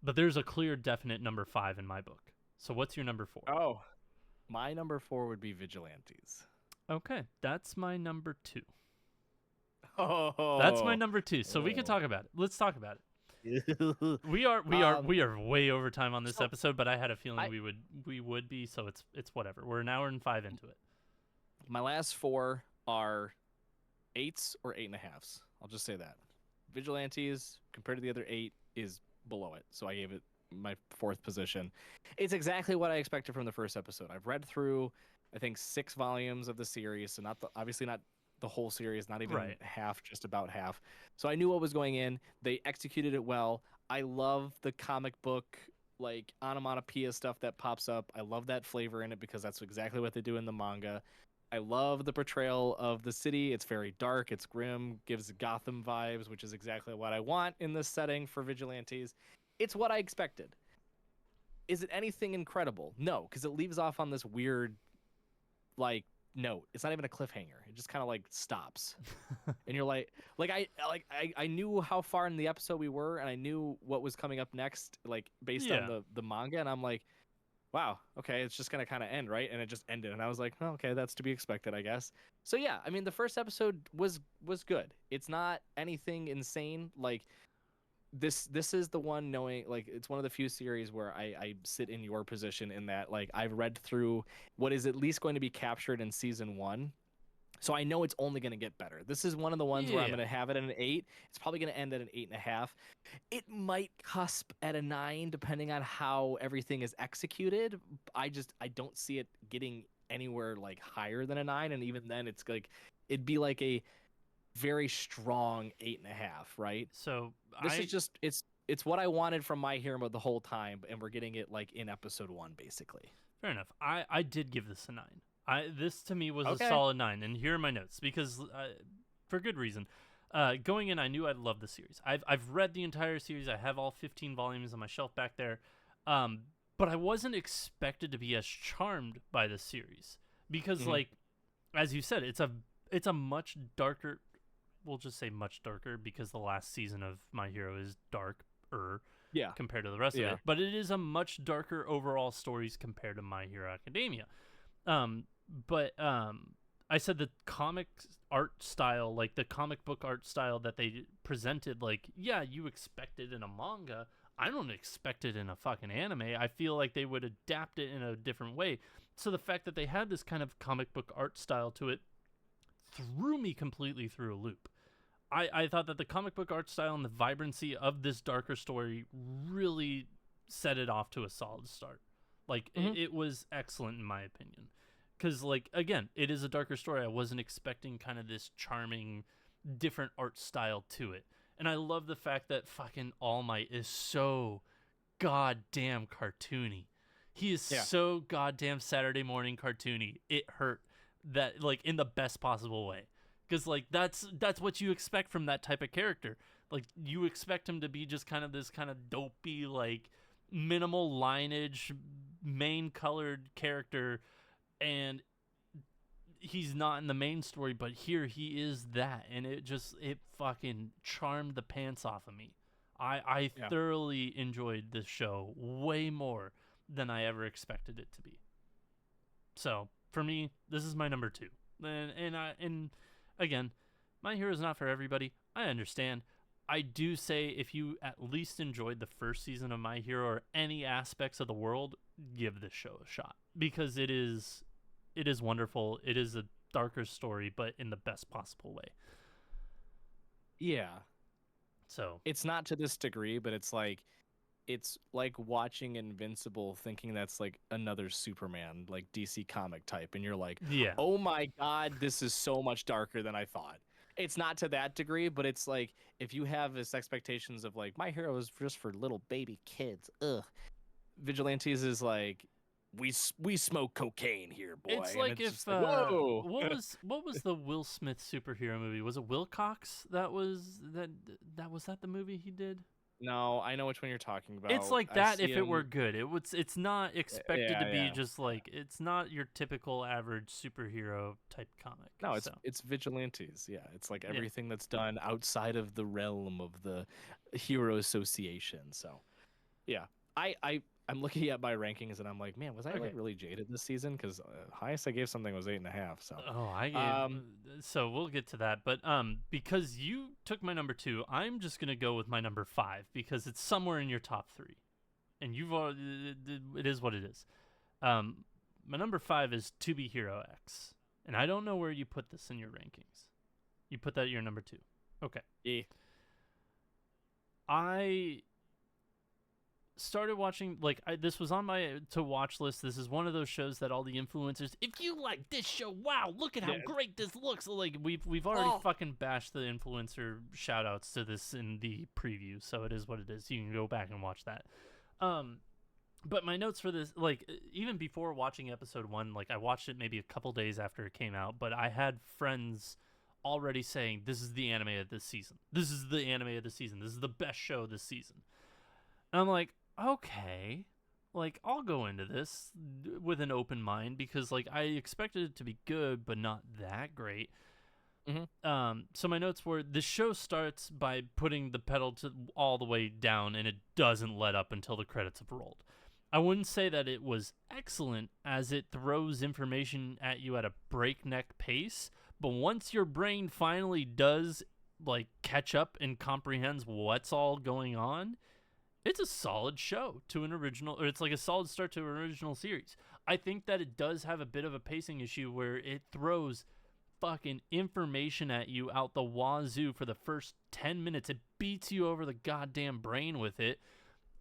Speaker 1: But there's a clear, definite number 5 in my book. So what's your number 4?
Speaker 2: Oh, my number 4 would be Vigilantes.
Speaker 1: Okay, that's my number 2.
Speaker 2: Oh,
Speaker 1: that's my number 2. So we can talk about it. Let's talk about it. we are way over time on this episode, but I had a feeling we would be. So it's whatever. We're an hour and 5 into it.
Speaker 2: My last 4 are 8s or 8.5s. I'll just say that. Vigilantes compared to the other 8 is below it, so I gave it my 4th position. It's exactly what I expected from the first episode. I've read through, I think, 6 volumes of the series, so obviously not the whole series, not even half, just about half. So I knew what was going in. They executed it well. I love the comic book like onomatopoeia stuff that pops up. I love that flavor in it because that's exactly what they do in the manga. I love the portrayal of the city. It's very dark. It's grim. Gives Gotham vibes, which is exactly what I want in this setting for Vigilantes. It's what I expected. Is it anything incredible? No, because it leaves off on this weird, like, note. It's not even a cliffhanger. It just kind of like stops, and you're like I knew how far in the episode we were, and I knew what was coming up next, like based on the manga, and I'm like, wow, okay, it's just gonna kind of end, right? And it just ended, and I was like, oh, okay, that's to be expected, I guess. So yeah, I mean, the first episode was good. It's not anything insane. Like this is the one, knowing like it's one of the few series where I sit in your position in that like I've read through what is at least going to be captured in season 1. So I know it's only going to get better. This is one of the ones where I'm going to have it at an 8. It's probably going to end at an 8.5. It might cusp at a 9 depending on how everything is executed. I don't see it getting anywhere like higher than a 9, and even then it's like it'd be like a very strong 8.5, right?
Speaker 1: So
Speaker 2: this is just it's what I wanted from My Hero the whole time, and we're getting it like in episode 1 basically.
Speaker 1: Fair enough. I did give this a 9. This to me was a solid 9, and here are my notes because for good reason. Going in, I knew I'd love the series. I've read the entire series. I have all 15 volumes on my shelf back there, but I wasn't expected to be as charmed by the series because, like, as you said, it's a much darker. We'll just say much darker because the last season of My Hero is darker. Yeah. Compared to the rest of it, but it is a much darker overall stories compared to My Hero Academia. But I said the comic art style, like the comic book art style that they presented, like, yeah, you expect it in a manga. I don't expect it in a fucking anime. I feel like they would adapt it in a different way. So the fact that they had this kind of comic book art style to it threw me completely through a loop. I thought that the comic book art style and the vibrancy of this darker story really set it off to a solid start. Like, it was excellent in my opinion. Because, like, again, it is a darker story. I wasn't expecting kind of this charming, different art style to it. And I love the fact that fucking All Might is so goddamn cartoony. He is so goddamn Saturday morning cartoony. It hurt that, like, in the best possible way. Because, like, that's what you expect from that type of character. Like, you expect him to be just kind of this kind of dopey, like, minimal lineage, main colored character, and he's not in the main story, but here he is that, and it fucking charmed the pants off of me. I thoroughly enjoyed this show way more than I ever expected it to be. So for me, this is my number 2, and again, My Hero is not for everybody. I understand. I do say if you at least enjoyed the first season of My Hero or any aspects of the world, give this show a shot because it is wonderful. It is a darker story, but in the best possible way.
Speaker 2: Yeah.
Speaker 1: So
Speaker 2: it's not to this degree, but it's like watching Invincible thinking that's like another Superman, like DC comic type, and you're like, oh my god, this is so much darker than I thought. it's not to that degree, but it's like if you have this expectations of like My Hero is just for little baby kids. Ugh. Vigilantes is like we smoke cocaine here, boy,
Speaker 1: It's
Speaker 2: and
Speaker 1: like
Speaker 2: it's
Speaker 1: if
Speaker 2: just like whoa.
Speaker 1: what was the Will Smith superhero movie? Was it Wilcox? That was that the movie he did?
Speaker 2: No, I know which one you're talking about.
Speaker 1: It's like
Speaker 2: I
Speaker 1: that
Speaker 2: see
Speaker 1: if it were
Speaker 2: him.
Speaker 1: good. It's not expected to
Speaker 2: Yeah,
Speaker 1: be
Speaker 2: yeah.
Speaker 1: just like it's not your typical average superhero type comic.
Speaker 2: No,
Speaker 1: So
Speaker 2: it's vigilantes. Yeah, it's like
Speaker 1: yeah.
Speaker 2: everything that's done outside of the realm of the hero association. So, yeah, I'm looking at my rankings and I'm like, man, was I
Speaker 1: Okay.
Speaker 2: like really jaded this season? Because highest I gave something was 8.5. So,
Speaker 1: Oh, I gave.
Speaker 2: um,
Speaker 1: So we'll get to that, but because you took my number 2, I'm just gonna go with my number 5 because it's somewhere in your top 3, and you've already. It is what it is. My number 5 is To Be Hero X, and I don't know where you put this in your rankings. You put that at your number 2. Okay.
Speaker 2: yeah,
Speaker 1: I started watching this was on my to watch list. This is one of those shows that all the influencers, if you like this show, wow, look at how
Speaker 2: Yeah.
Speaker 1: great this looks. Like we've already
Speaker 2: Oh.
Speaker 1: fucking bashed the influencer shout outs to this in the preview, so it is what it is. You can go back and watch that. But my notes for this, like even before watching episode 1, like I watched it maybe a couple days after it came out, but I had friends already saying this is the anime of this season. This is the anime of the season. This is the best show this season. And I'm like, okay, like I'll go into this with an open mind because like I expected it to be good but not that great. So my notes were this show starts by putting the pedal to all the way down and it doesn't let up until the credits have rolled. I wouldn't say that it was excellent as it throws information at you at a breakneck pace, but once your brain finally does like catch up and comprehends what's all going on, it's a solid show to an original, or it's like a solid start to an original series. I think that it does have a bit of a pacing issue where it throws fucking information at you out the wazoo for the first 10 minutes. It beats you over the goddamn brain with it.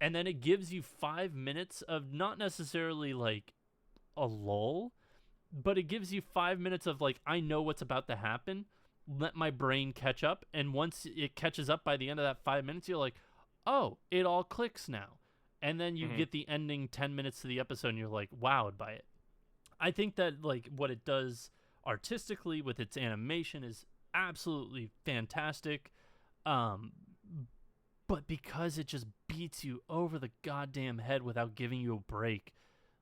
Speaker 1: And then it gives you 5 minutes of not necessarily like a lull, but it gives you 5 minutes of like, I know what's about to happen. Let my brain catch up. And once it catches up by the end of that 5 minutes, you're like, oh, it all clicks now. And then you get the ending 10 minutes to the episode and you're like wowed by it. I think that like what it does artistically with its animation is absolutely fantastic. But because it just beats you over the goddamn head without giving you a break,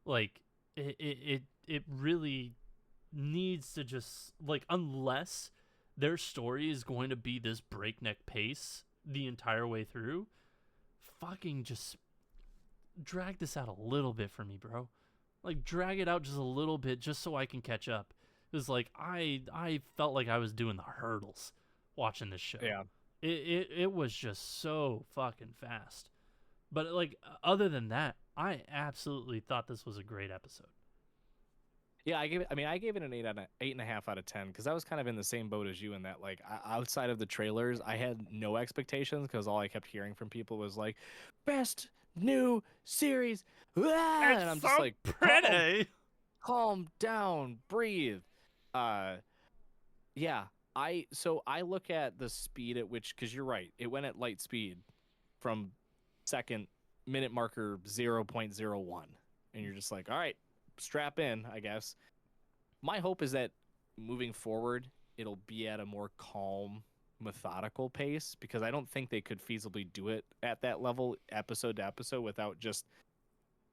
Speaker 1: like it really needs to just like, unless their story is going to be this breakneck pace the entire way through, fucking just drag this out a little bit for me, bro. Like drag it out just a little bit just so I can catch up. It was like I felt like I was doing the hurdles watching this show.
Speaker 2: Yeah.
Speaker 1: It was just so fucking fast. But like other than that, I absolutely thought this was a great episode.
Speaker 2: Yeah, I gave it an 8.5 out of 10 because I was kind of in the same boat as you in that like outside of the trailers, I had no expectations because all I kept hearing from people was like, best new series. Ah! And I'm just like,
Speaker 1: pretty.
Speaker 2: calm down, breathe. Yeah, I look at the speed at which, because you're right, it went at light speed from second minute marker 0.01, and you're just like, all right, strap in, I guess. My hope is that moving forward, it'll be at a more calm, methodical pace, because I don't think they could feasibly do it at that level episode to episode without just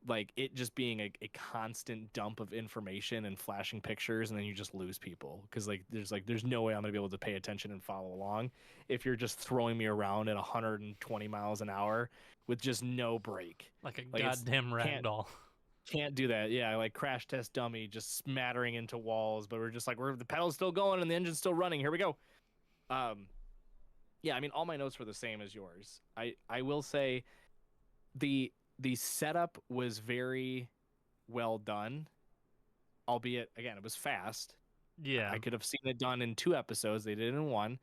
Speaker 2: like it just being a constant dump of information and flashing pictures, and then you just lose people because there's no way I'm gonna be able to pay attention and follow along if you're just throwing me around at 120 miles an hour with just no break.
Speaker 1: Like a
Speaker 2: Like,
Speaker 1: goddamn ragdoll.
Speaker 2: Can't do that. Yeah, like Crash Test Dummy just smattering into walls, but we're just like the pedal's still going and the engine's still running. Here we go. Yeah, I mean all my notes were the same as yours. I will say the setup was very well done, albeit again it was fast.
Speaker 1: Yeah,
Speaker 2: I could have seen it done in 2 episodes. They did it in 1.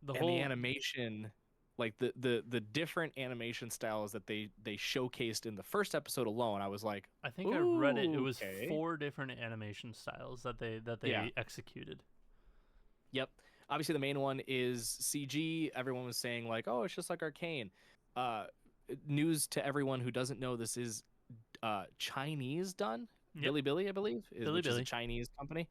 Speaker 2: The animation, like the different animation styles that they showcased in the first episode alone, I was like,
Speaker 1: I think I read it. It was
Speaker 2: okay.
Speaker 1: 4 different animation styles that they
Speaker 2: Yeah.
Speaker 1: executed.
Speaker 2: Yep. obviously the main one is CG. Everyone was saying like, oh, it's just like Arcane. Uh, News to everyone who doesn't know, this is Chinese done.
Speaker 1: Yep.
Speaker 2: Bilibili, I believe, which is a Chinese company.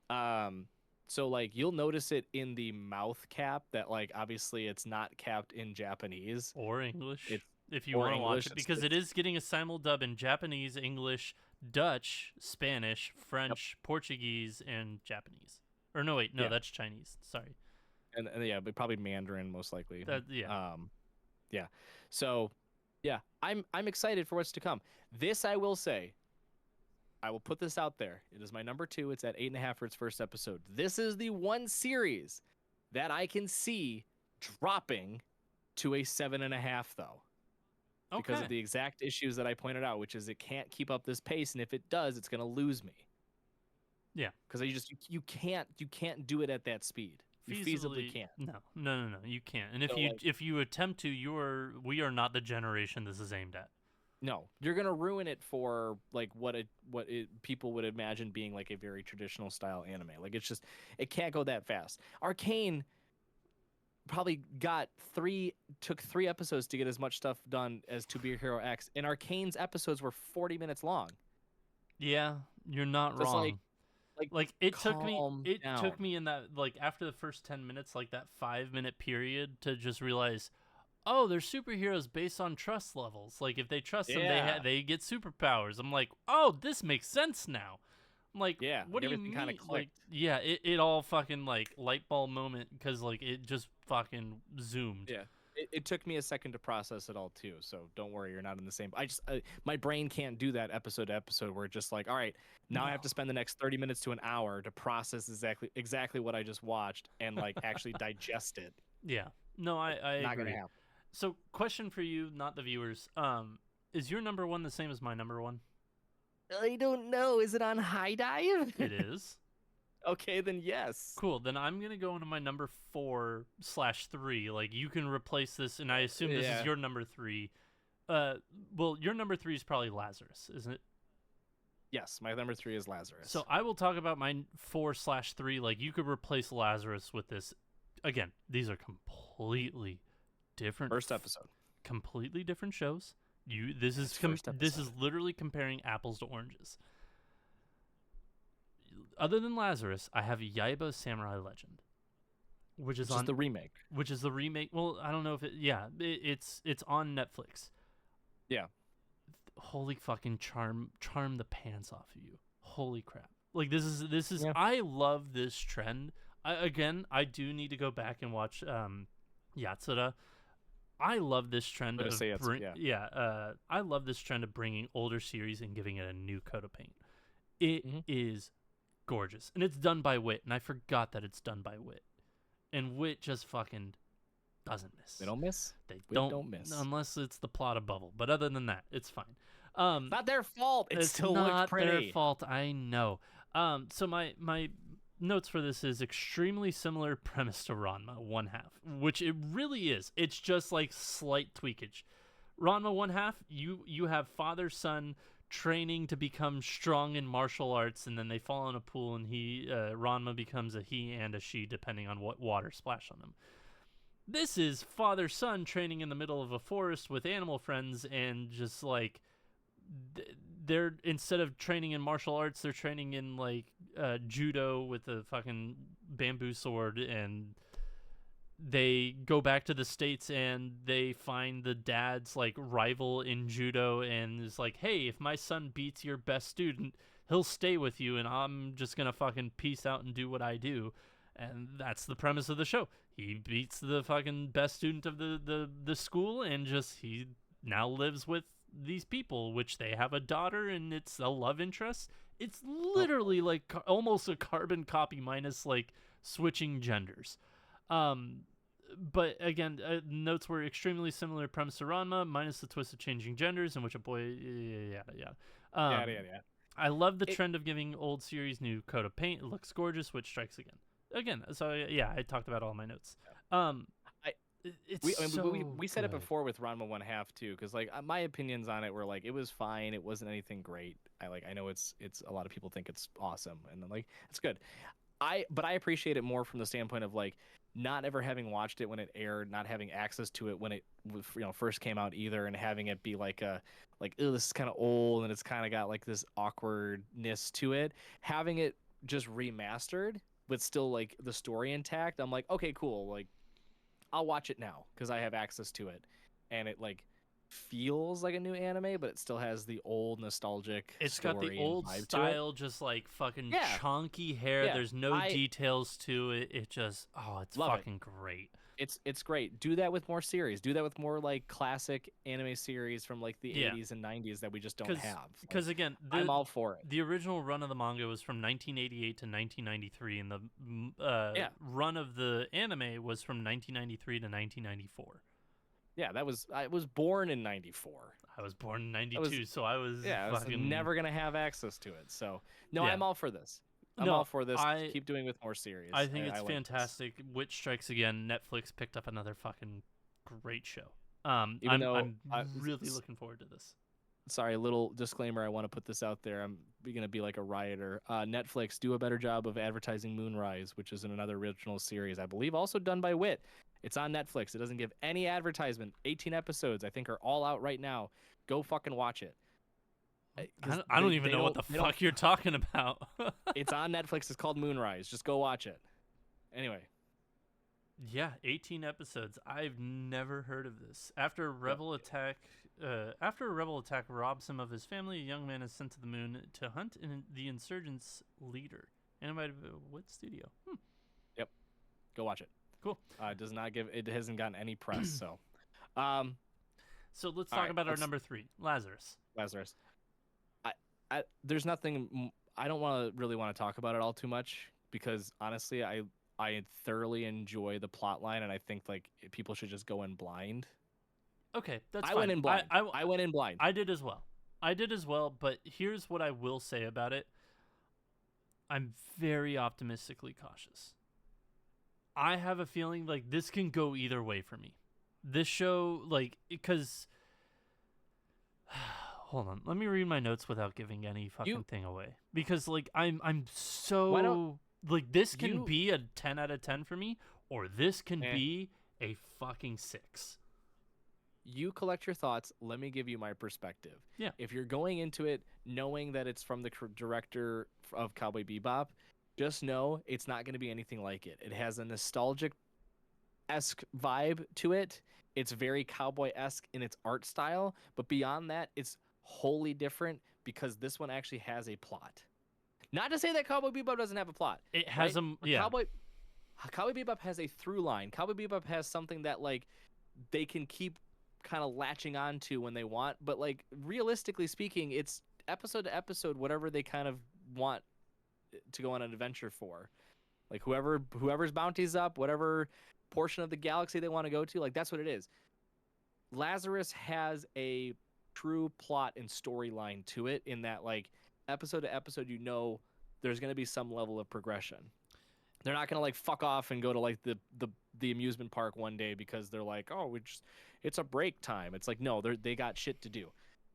Speaker 2: So like you'll notice it in the mouth cap that like obviously it's not capped in Japanese
Speaker 1: or English.
Speaker 2: It's
Speaker 1: if you want to watch it, because it is getting a simuldub in Japanese, English, Dutch, Spanish, French, Portuguese, and Japanese. Or no, wait, no, that's Chinese. Sorry.
Speaker 2: And yeah, but probably Mandarin most likely.
Speaker 1: Yeah.
Speaker 2: Yeah. So, yeah, I'm excited for what's to come. This I will say, I will put this out there. It is my number 2. It's at 8.5 for its first episode. This is the one series that I can see dropping to a 7.5 though. Because of the exact issues that I pointed out, which is it can't keep up this pace, and if it does, it's gonna lose me.
Speaker 1: Yeah.
Speaker 2: Because you can't do it at that speed. You feasibly can't.
Speaker 1: No, you can't. And if you attempt to, we are not the generation this is aimed at.
Speaker 2: No, you're gonna ruin it for like what people would imagine being like a very traditional style anime. Like it can't go that fast. Arcane probably took 3 episodes to get as much stuff done as To Be a Hero X, and Arcane's episodes were 40 minutes long.
Speaker 1: Yeah, you're not
Speaker 2: so
Speaker 1: wrong. Like it took me in that, like, after the first 10 minutes, like that 5-minute period, to just realize, oh, they're superheroes based on trust levels. Like if they trust them, they get superpowers. I'm like, oh, this makes sense now. I'm like, what do you mean?
Speaker 2: Kind of clicked.
Speaker 1: Like, it all fucking like light bulb moment, because like it just fucking zoomed.
Speaker 2: Yeah. It took me a second to process it all too, so don't worry, you're not in the same. My brain can't do that episode to episode where it's just like, all right, now I have to spend the next 30 minutes to an hour to process exactly what I just watched and like actually digest it.
Speaker 1: Yeah, no, I
Speaker 2: not
Speaker 1: agree.
Speaker 2: Gonna happen.
Speaker 1: So, question for you, not the viewers. Is your number 1 the same as my number 1?
Speaker 2: I don't know. Is it on High Dive?
Speaker 1: It is.
Speaker 2: Okay, then yes.
Speaker 1: Cool. Then I'm gonna go into my number 4/3. Like, you can replace this, and I assume this is your number 3. Well, your number 3 is probably Lazarus, isn't it?
Speaker 2: Yes, my number 3 is Lazarus.
Speaker 1: So I will talk about my 4/3. Like, you could replace Lazarus with this. Again, these are completely different.
Speaker 2: First episode.
Speaker 1: Completely different shows. This is literally comparing apples to oranges. Other than Lazarus, I have Yaiba Samurai Legend, which is
Speaker 2: the remake.
Speaker 1: Which is the remake. Well, I don't know if it's on Netflix. Yeah. Holy fucking charm the pants off of you. Holy crap. Like this is I love this trend. I do need to go back and watch Yatsura. I love this trend I love this trend of bringing older series and giving it a new coat of paint. It is gorgeous, and it's done by Wit, and I forgot that it's done by Wit, and Wit just fucking doesn't miss.
Speaker 2: They don't miss.
Speaker 1: They don't miss unless it's the plot of Bubble. But other than that, it's fine.
Speaker 2: It's not their fault. It still looks pretty.
Speaker 1: Not their fault. I know. So my notes for this is extremely similar premise to Ranma 1/2, which it really is. It's just like slight tweakage. Ranma 1/2, you have father-son training to become strong in martial arts, and then they fall in a pool, and Ranma becomes a he and a she depending on what water splashed on them. This is father-son training in the middle of a forest with animal friends, and just like they're, instead of training in martial arts, they're training in like judo with a fucking bamboo sword, and they go back to the States and they find the dad's like rival in judo, and is like, hey, if my son beats your best student, he'll stay with you, and I'm just gonna fucking peace out and do what I do. And that's the premise of the show. He beats the fucking best student of the school, and just he now lives with these people, which they have a daughter, and it's a love interest. It's literally like almost a carbon copy minus like switching genders. But again, notes were extremely similar premise to Ranma, minus the twist of changing genders, in which a boy, I love the trend of giving old series new coat of paint. It looks gorgeous, which strikes again. So yeah, I talked about all my notes.
Speaker 2: We said it before with Ranma 1/2 too, because like my opinions on it were like it was fine. It wasn't anything great. I know it's a lot of people think it's awesome, and then like it's good. But I appreciate it more from the standpoint of like not ever having watched it when it aired, not having access to it when it first came out either, and having it be like oh, this is kind of old and it's kind of got like this awkwardness to it. Having it just remastered but still like the story intact, I'm like, okay, cool. Like I'll watch it now because I have access to it, and it like feels like a new anime, but it still has the old nostalgic
Speaker 1: It's
Speaker 2: story
Speaker 1: got the
Speaker 2: and
Speaker 1: old
Speaker 2: vibe
Speaker 1: style, just like fucking
Speaker 2: Yeah.
Speaker 1: chunky hair.
Speaker 2: Yeah.
Speaker 1: There's no details to it. It just, it's
Speaker 2: Love it.
Speaker 1: fucking great.
Speaker 2: It's great. Do that with more series. Do that with more like classic anime series from like the 80s and 90s that we just don't have.
Speaker 1: Because again,
Speaker 2: I'm all for it.
Speaker 1: The original run of the manga was from 1988 to 1993, and the run of the anime was from 1993 to 1994.
Speaker 2: Yeah, I was born in 94.
Speaker 1: I was born in 92, so I was
Speaker 2: I was never going to have access to it. So, no,
Speaker 1: Yeah.
Speaker 2: I'm all for this. I'm all for this. Keep doing with more series.
Speaker 1: I think it's
Speaker 2: like
Speaker 1: fantastic. Witch Strikes Again. Netflix picked up another fucking great show. I'm really looking forward to this.
Speaker 2: Sorry, a little disclaimer. I want to put this out there. I'm going to be like a rioter. Netflix, do a better job of advertising Moonrise, which is another original series, I believe, also done by Wit. It's on Netflix. It doesn't give any advertisement. 18 episodes, I think, are all out right now. Go fucking watch it.
Speaker 1: I don't even know what the fuck you're talking about.
Speaker 2: It's on Netflix. It's called Moonrise. Just go watch it. Anyway.
Speaker 1: Yeah, 18 episodes. I've never heard of this. After a rebel attack robs him of his family, a young man is sent to the moon to hunt the insurgents' leader. Animated by Wit Studio.
Speaker 2: Yep. Go watch it.
Speaker 1: Cool.
Speaker 2: It hasn't gotten any press, so.
Speaker 1: So let's talk about our number 3, Lazarus.
Speaker 2: There's nothing. I don't really want to talk about it all too much because honestly, I thoroughly enjoy the plot line, and I think like people should just go in blind.
Speaker 1: Okay, that's fine.
Speaker 2: I went in blind. I went in blind.
Speaker 1: I did as well. But here's what I will say about it. I'm very optimistically cautious. I have a feeling like this can go either way for me. This show, like, because. Hold on, let me read my notes without giving any fucking thing away. Because like I'm so like this can be a 10 out of 10 for me, or this can be a fucking 6.
Speaker 2: You collect your thoughts. Let me give you my perspective.
Speaker 1: Yeah.
Speaker 2: If you're going into it knowing that it's from the director of Cowboy Bebop, just know it's not going to be anything like it. It has a nostalgic-esque vibe to it. It's very cowboy-esque in its art style, but beyond that, it's wholly different because this one actually has a plot. Not to say that Cowboy Bebop doesn't have a plot.
Speaker 1: It has
Speaker 2: Cowboy Bebop has a through line. Cowboy Bebop has something that like they can keep kind of latching on to when they want, but like realistically speaking, it's episode to episode whatever they kind of want to go on an adventure for. Like whoever's bounty's up, whatever portion of the galaxy they want to go to, like that's what it is. Lazarus has a true plot and storyline to it in that like episode to episode there's going to be some level of progression. They're not going to like fuck off and go to like the amusement park one day because they're like, oh, it's a break time. It's like, no, they got shit to do.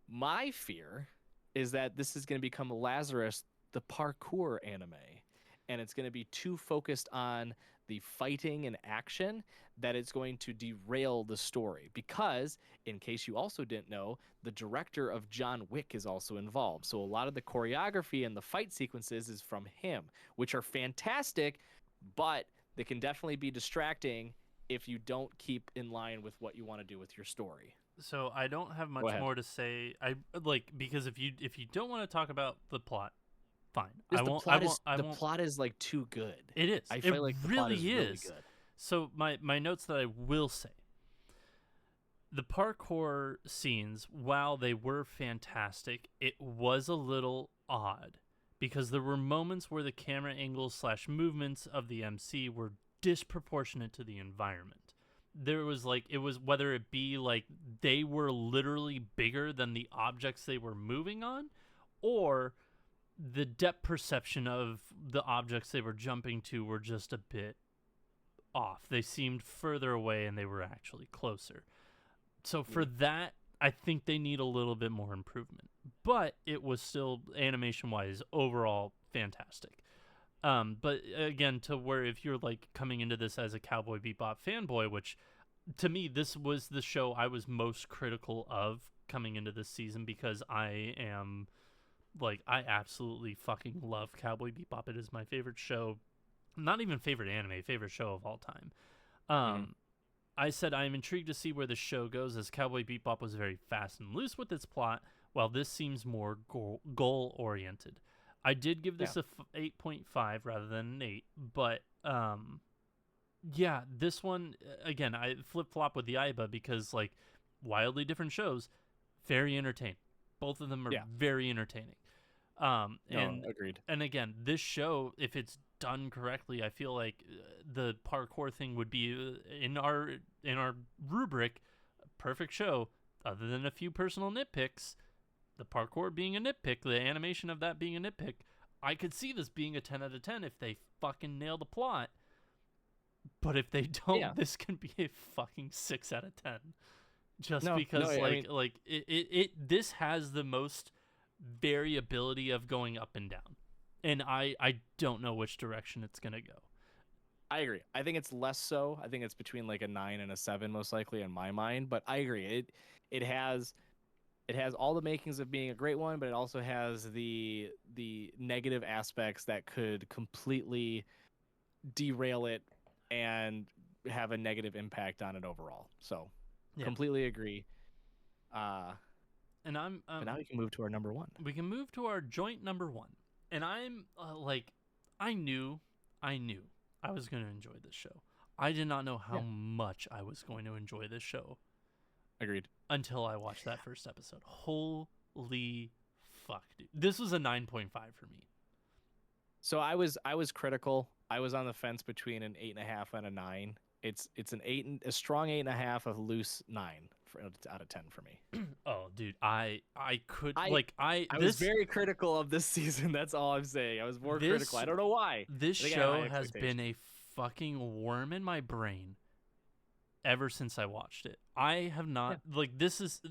Speaker 2: My fear is that this is going to become Lazarus, the parkour anime, and it's going to be too focused on the fighting and action that it's going to derail the story. Because, in case you also didn't know, the director of John Wick is also involved. So a lot of the choreography and the fight sequences is from him, which are fantastic, but they can definitely be distracting if you don't keep in line with what you want to do with your story.
Speaker 1: So I don't have much more to say. Because if you don't want to talk about the plot, fine.
Speaker 2: The plot is like too good.
Speaker 1: It is.
Speaker 2: I feel like the plot is really good.
Speaker 1: So my notes that I will say. The parkour scenes, while they were fantastic, it was a little odd because there were moments where the camera angles / movements of the MC were disproportionate to the environment. There was like, it was whether it be like they were literally bigger than the objects they were moving on, or the depth perception of the objects they were jumping to were just a bit off. They seemed further away and they were actually closer. So for that, I think they need a little bit more improvement. But it was still, animation-wise, overall fantastic. But again, to where if you're like coming into this as a Cowboy Bebop fanboy, which to me this was the show I was most critical of coming into this season, because I am like, I absolutely fucking love Cowboy Bebop. It is my favorite show, not even favorite anime, favorite show of all time. I said I am intrigued to see where the show goes, as Cowboy Bebop was very fast and loose with its plot, while this seems more goal oriented. I did give this a 8.5 rather than an 8, but yeah, this one again, I flip flop with the Aiba because like wildly different shows, very entertaining. Both of them are very entertaining. And
Speaker 2: agreed.
Speaker 1: And again, this show, if it's done correctly, I feel like the parkour thing would be in our rubric perfect show, other than a few personal nitpicks. The parkour being a nitpick, the animation of that being a nitpick, I could see this being a 10 out of 10 if they fucking nail the plot. But if they don't, this can be a fucking 6 out of 10. Just because this has the most variability of going up and down. And I don't know which direction it's going to go.
Speaker 2: I agree. I think it's less so. I think it's between like a 9 and a 7 most likely in my mind, but I agree. It has all the makings of being a great one, but it also has the negative aspects that could completely derail it and have a negative impact on it overall. So, completely agree.
Speaker 1: And I'm
Speaker 2: but now we can move to our number 1.
Speaker 1: We can move to our joint number 1. And I'm I knew I was going to enjoy this show. I did not know how much I was going to enjoy this show.
Speaker 2: Agreed.
Speaker 1: Until I watched that first episode. Holy fuck, dude. This was a 9.5 for me.
Speaker 2: So I was critical. I was on the fence between an 8.5 and a 9. It's a strong 8.5, a loose 9 out of 10 for me.
Speaker 1: Oh, dude, I
Speaker 2: was very critical of this season. That's all I'm saying. I was more critical. I don't know why.
Speaker 1: This show has been a fucking worm in my brain ever since I watched it. I have not this is.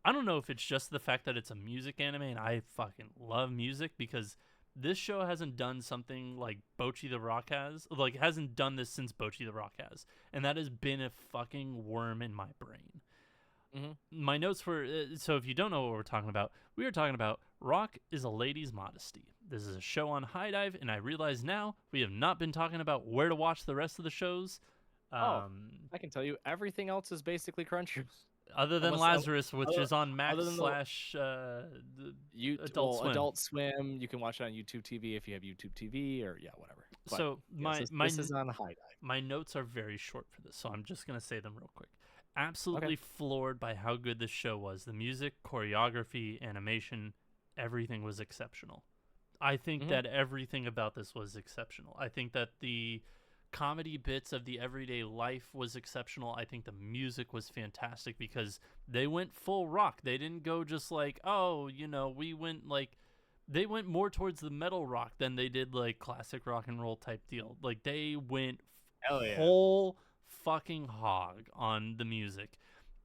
Speaker 1: I don't know if it's just the fact that it's a music anime and I fucking love music, because this show hasn't done something like Bocchi the Rock has. Like, hasn't done this since Bocchi the Rock has. And that has been a fucking worm in my brain. Mm-hmm. My notes were, so if you don't know what we're talking about, we are talking about Rock is a Lady's Modesty. This is a show on High Dive, and I realize now we have not been talking about where to watch the rest of the shows.
Speaker 2: I can tell you everything else is basically Crunchyroll.
Speaker 1: Other than Lazarus, which is on Max /
Speaker 2: Adult Swim. You can watch it on YouTube TV if you have YouTube TV, or whatever. But,
Speaker 1: so
Speaker 2: this is on High Dive.
Speaker 1: My notes are very short for this, so I'm just gonna say them real quick. Absolutely floored by how good this show was. The music, choreography, animation, everything was exceptional. I think that everything about this was exceptional. I think that the comedy bits of the everyday life was exceptional. I think the music was fantastic because they went full rock. They didn't go just like, we went like, they went more towards the metal rock than they did like classic rock and roll type deal. Like, they went whole fucking hog on the music.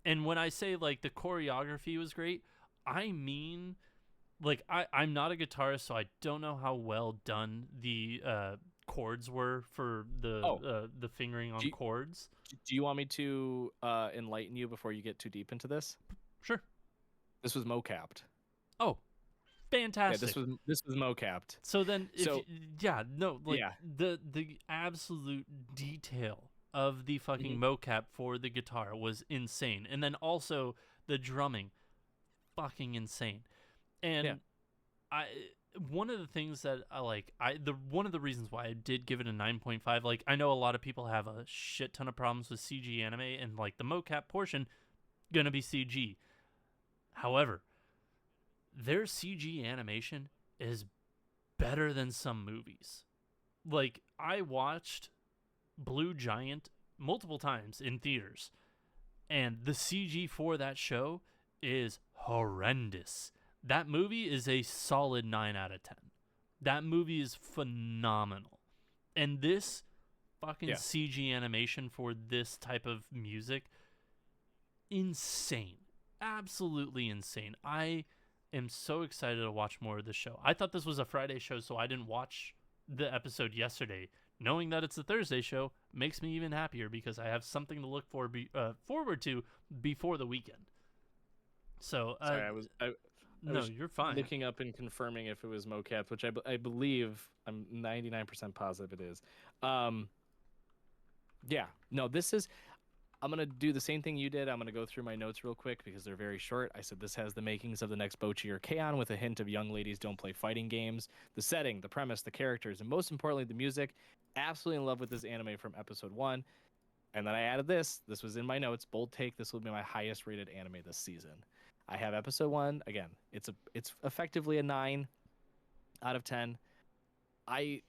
Speaker 1: And when I say like the choreography was great, I mean, like, I'm not a guitarist, so I don't know how well done the chords were for the fingering on chords.
Speaker 2: Do you want me to enlighten you before you get too deep into this?
Speaker 1: Sure.
Speaker 2: This was mocapped.
Speaker 1: Oh, fantastic.
Speaker 2: Yeah, this was mocapped.
Speaker 1: So then, the absolute detail of the fucking mocap for the guitar was insane, and then also the drumming, fucking insane. And one of the things that one of the reasons why I did give it a 9.5, like, I know a lot of people have a shit ton of problems with CG anime, and like the mocap portion gonna be CG. However, their CG animation is better than some movies. Like, I watched Blue Giant multiple times in theaters, and the CG for that show is horrendous. That movie is a solid 9 out of 10. That movie is phenomenal. And this fucking CG animation for this type of music, insane. Absolutely insane. I am so excited to watch more of this show. I thought this was a Friday show, so I didn't watch the episode yesterday, knowing that it's a Thursday show makes me even happier because I have something to look forward to before the weekend. So
Speaker 2: Sorry, I
Speaker 1: no,
Speaker 2: was
Speaker 1: you're fine.
Speaker 2: looking up and confirming if it was mocap, which I believe, I'm 99% positive it is. Yeah, no, this is. I'm going to do the same thing you did. I'm going to go through my notes real quick because they're very short. I said this has the makings of the next Bocchi or K-On! With a hint of young ladies don't play fighting games. The setting, the premise, the characters, and most importantly, the music. Absolutely in love with this anime from episode 1. And then I added this. This was in my notes. Bold take. This will be my highest rated anime this season. I have episode 1. Again, it's effectively a 9 out of 10. I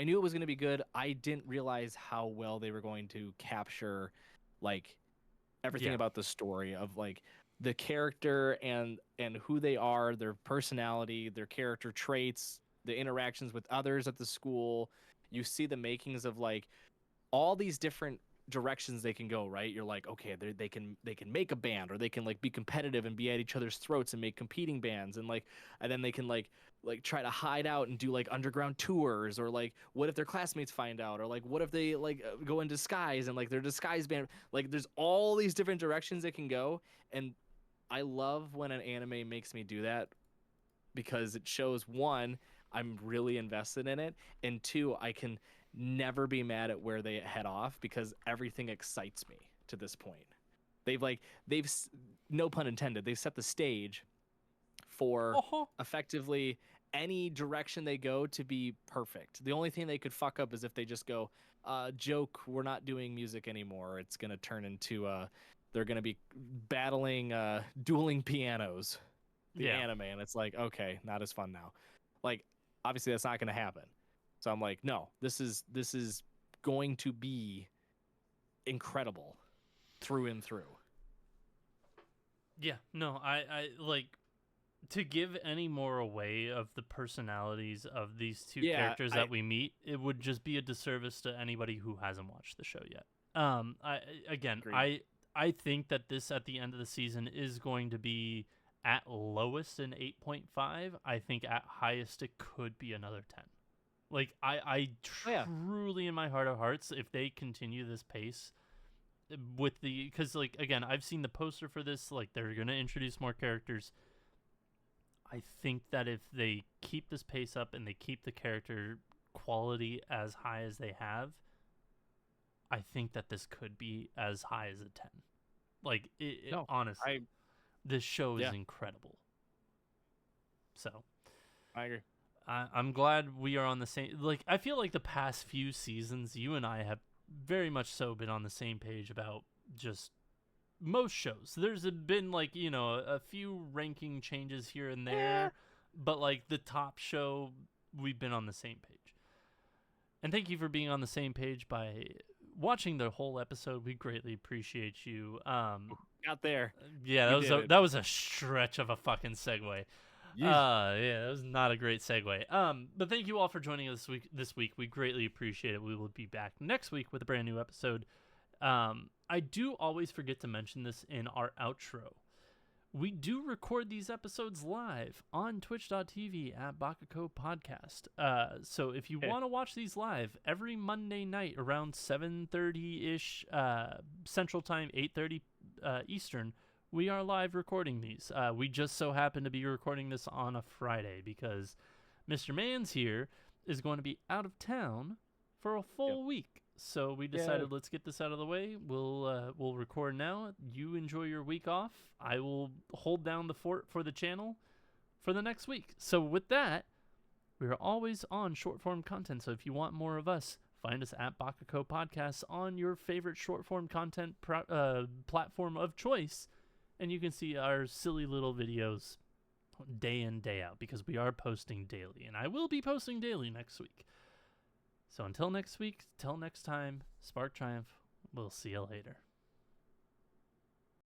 Speaker 2: knew it was going to be good. I didn't realize how well they were going to capture, like, everything about the story of, like, the character and who they are, their personality, their character traits, the interactions with others at the school. You see the makings of, like, all these different directions they can go, right? You're like, okay, they can make a band, or they can, like, be competitive and be at each other's throats and make competing bands, and then they can like try to hide out and do, like, underground tours, or, like, what if their classmates find out, or, like, what if they, like, go in disguise and, like, their disguise band. Like, there's all these different directions it can go, and I love when an anime makes me do that, because it shows, one, I'm really invested in it, and two, I can never be mad at where they head off because everything excites me to this point. They've no pun intended, they've set the stage for effectively any direction they go to be perfect. The only thing they could fuck up is if they just go, joke, we're not doing music anymore. It's going to turn into they're going to be battling dueling pianos, the anime, and it's like, okay, not as fun now. Like, obviously that's not going to happen. So I'm like, no, this is going to be incredible through and through.
Speaker 1: Yeah, no, I like, to give any more away of the personalities of these two characters that we meet, it would just be a disservice to anybody who hasn't watched the show yet. I think that this, at the end of the season, is going to be at lowest an 8.5. I think at highest it could be another 10. Like, I truly, in my heart of hearts, if they continue this pace with because, like, again, I've seen the poster for this, like, they're going to introduce more characters. I think that if they keep this pace up and they keep the character quality as high as they have, I think that this could be as high as a 10. Like, honestly, this show is incredible. So,
Speaker 2: I agree.
Speaker 1: I'm glad we are on the same. Like, I feel like the past few seasons, you and I have very much so been on the same page about just most shows. There's been, like, you know, a few ranking changes here and there, but, like, the top show, we've been on the same page. And thank you for being on the same page by watching the whole episode. We greatly appreciate you.
Speaker 2: Got there.
Speaker 1: Yeah, that was a stretch of a fucking segue. That was not a great segue. But thank you all for joining us this week. We greatly appreciate it. We will be back next week with a brand new episode. I do always forget to mention this in our outro. We do record these episodes live on twitch.tv at Bakacopodcast. So if you want to watch these live every Monday night around 7:30-ish Central Time, 8:30 Eastern, we are live recording these. We just so happen to be recording this on a Friday because Mr. Mans here is going to be out of town for a full week. So we decided, let's get this out of the way. We'll record now. You enjoy your week off. I will hold down the fort for the channel for the next week. So with that, we are always on short form content. So if you want more of us, find us at Bakacopodcast on your favorite short form content platform of choice. And you can see our silly little videos day in, day out, because we are posting daily. And I will be posting daily next week. So until next week, till next time, Spark Triumph. We'll see you later.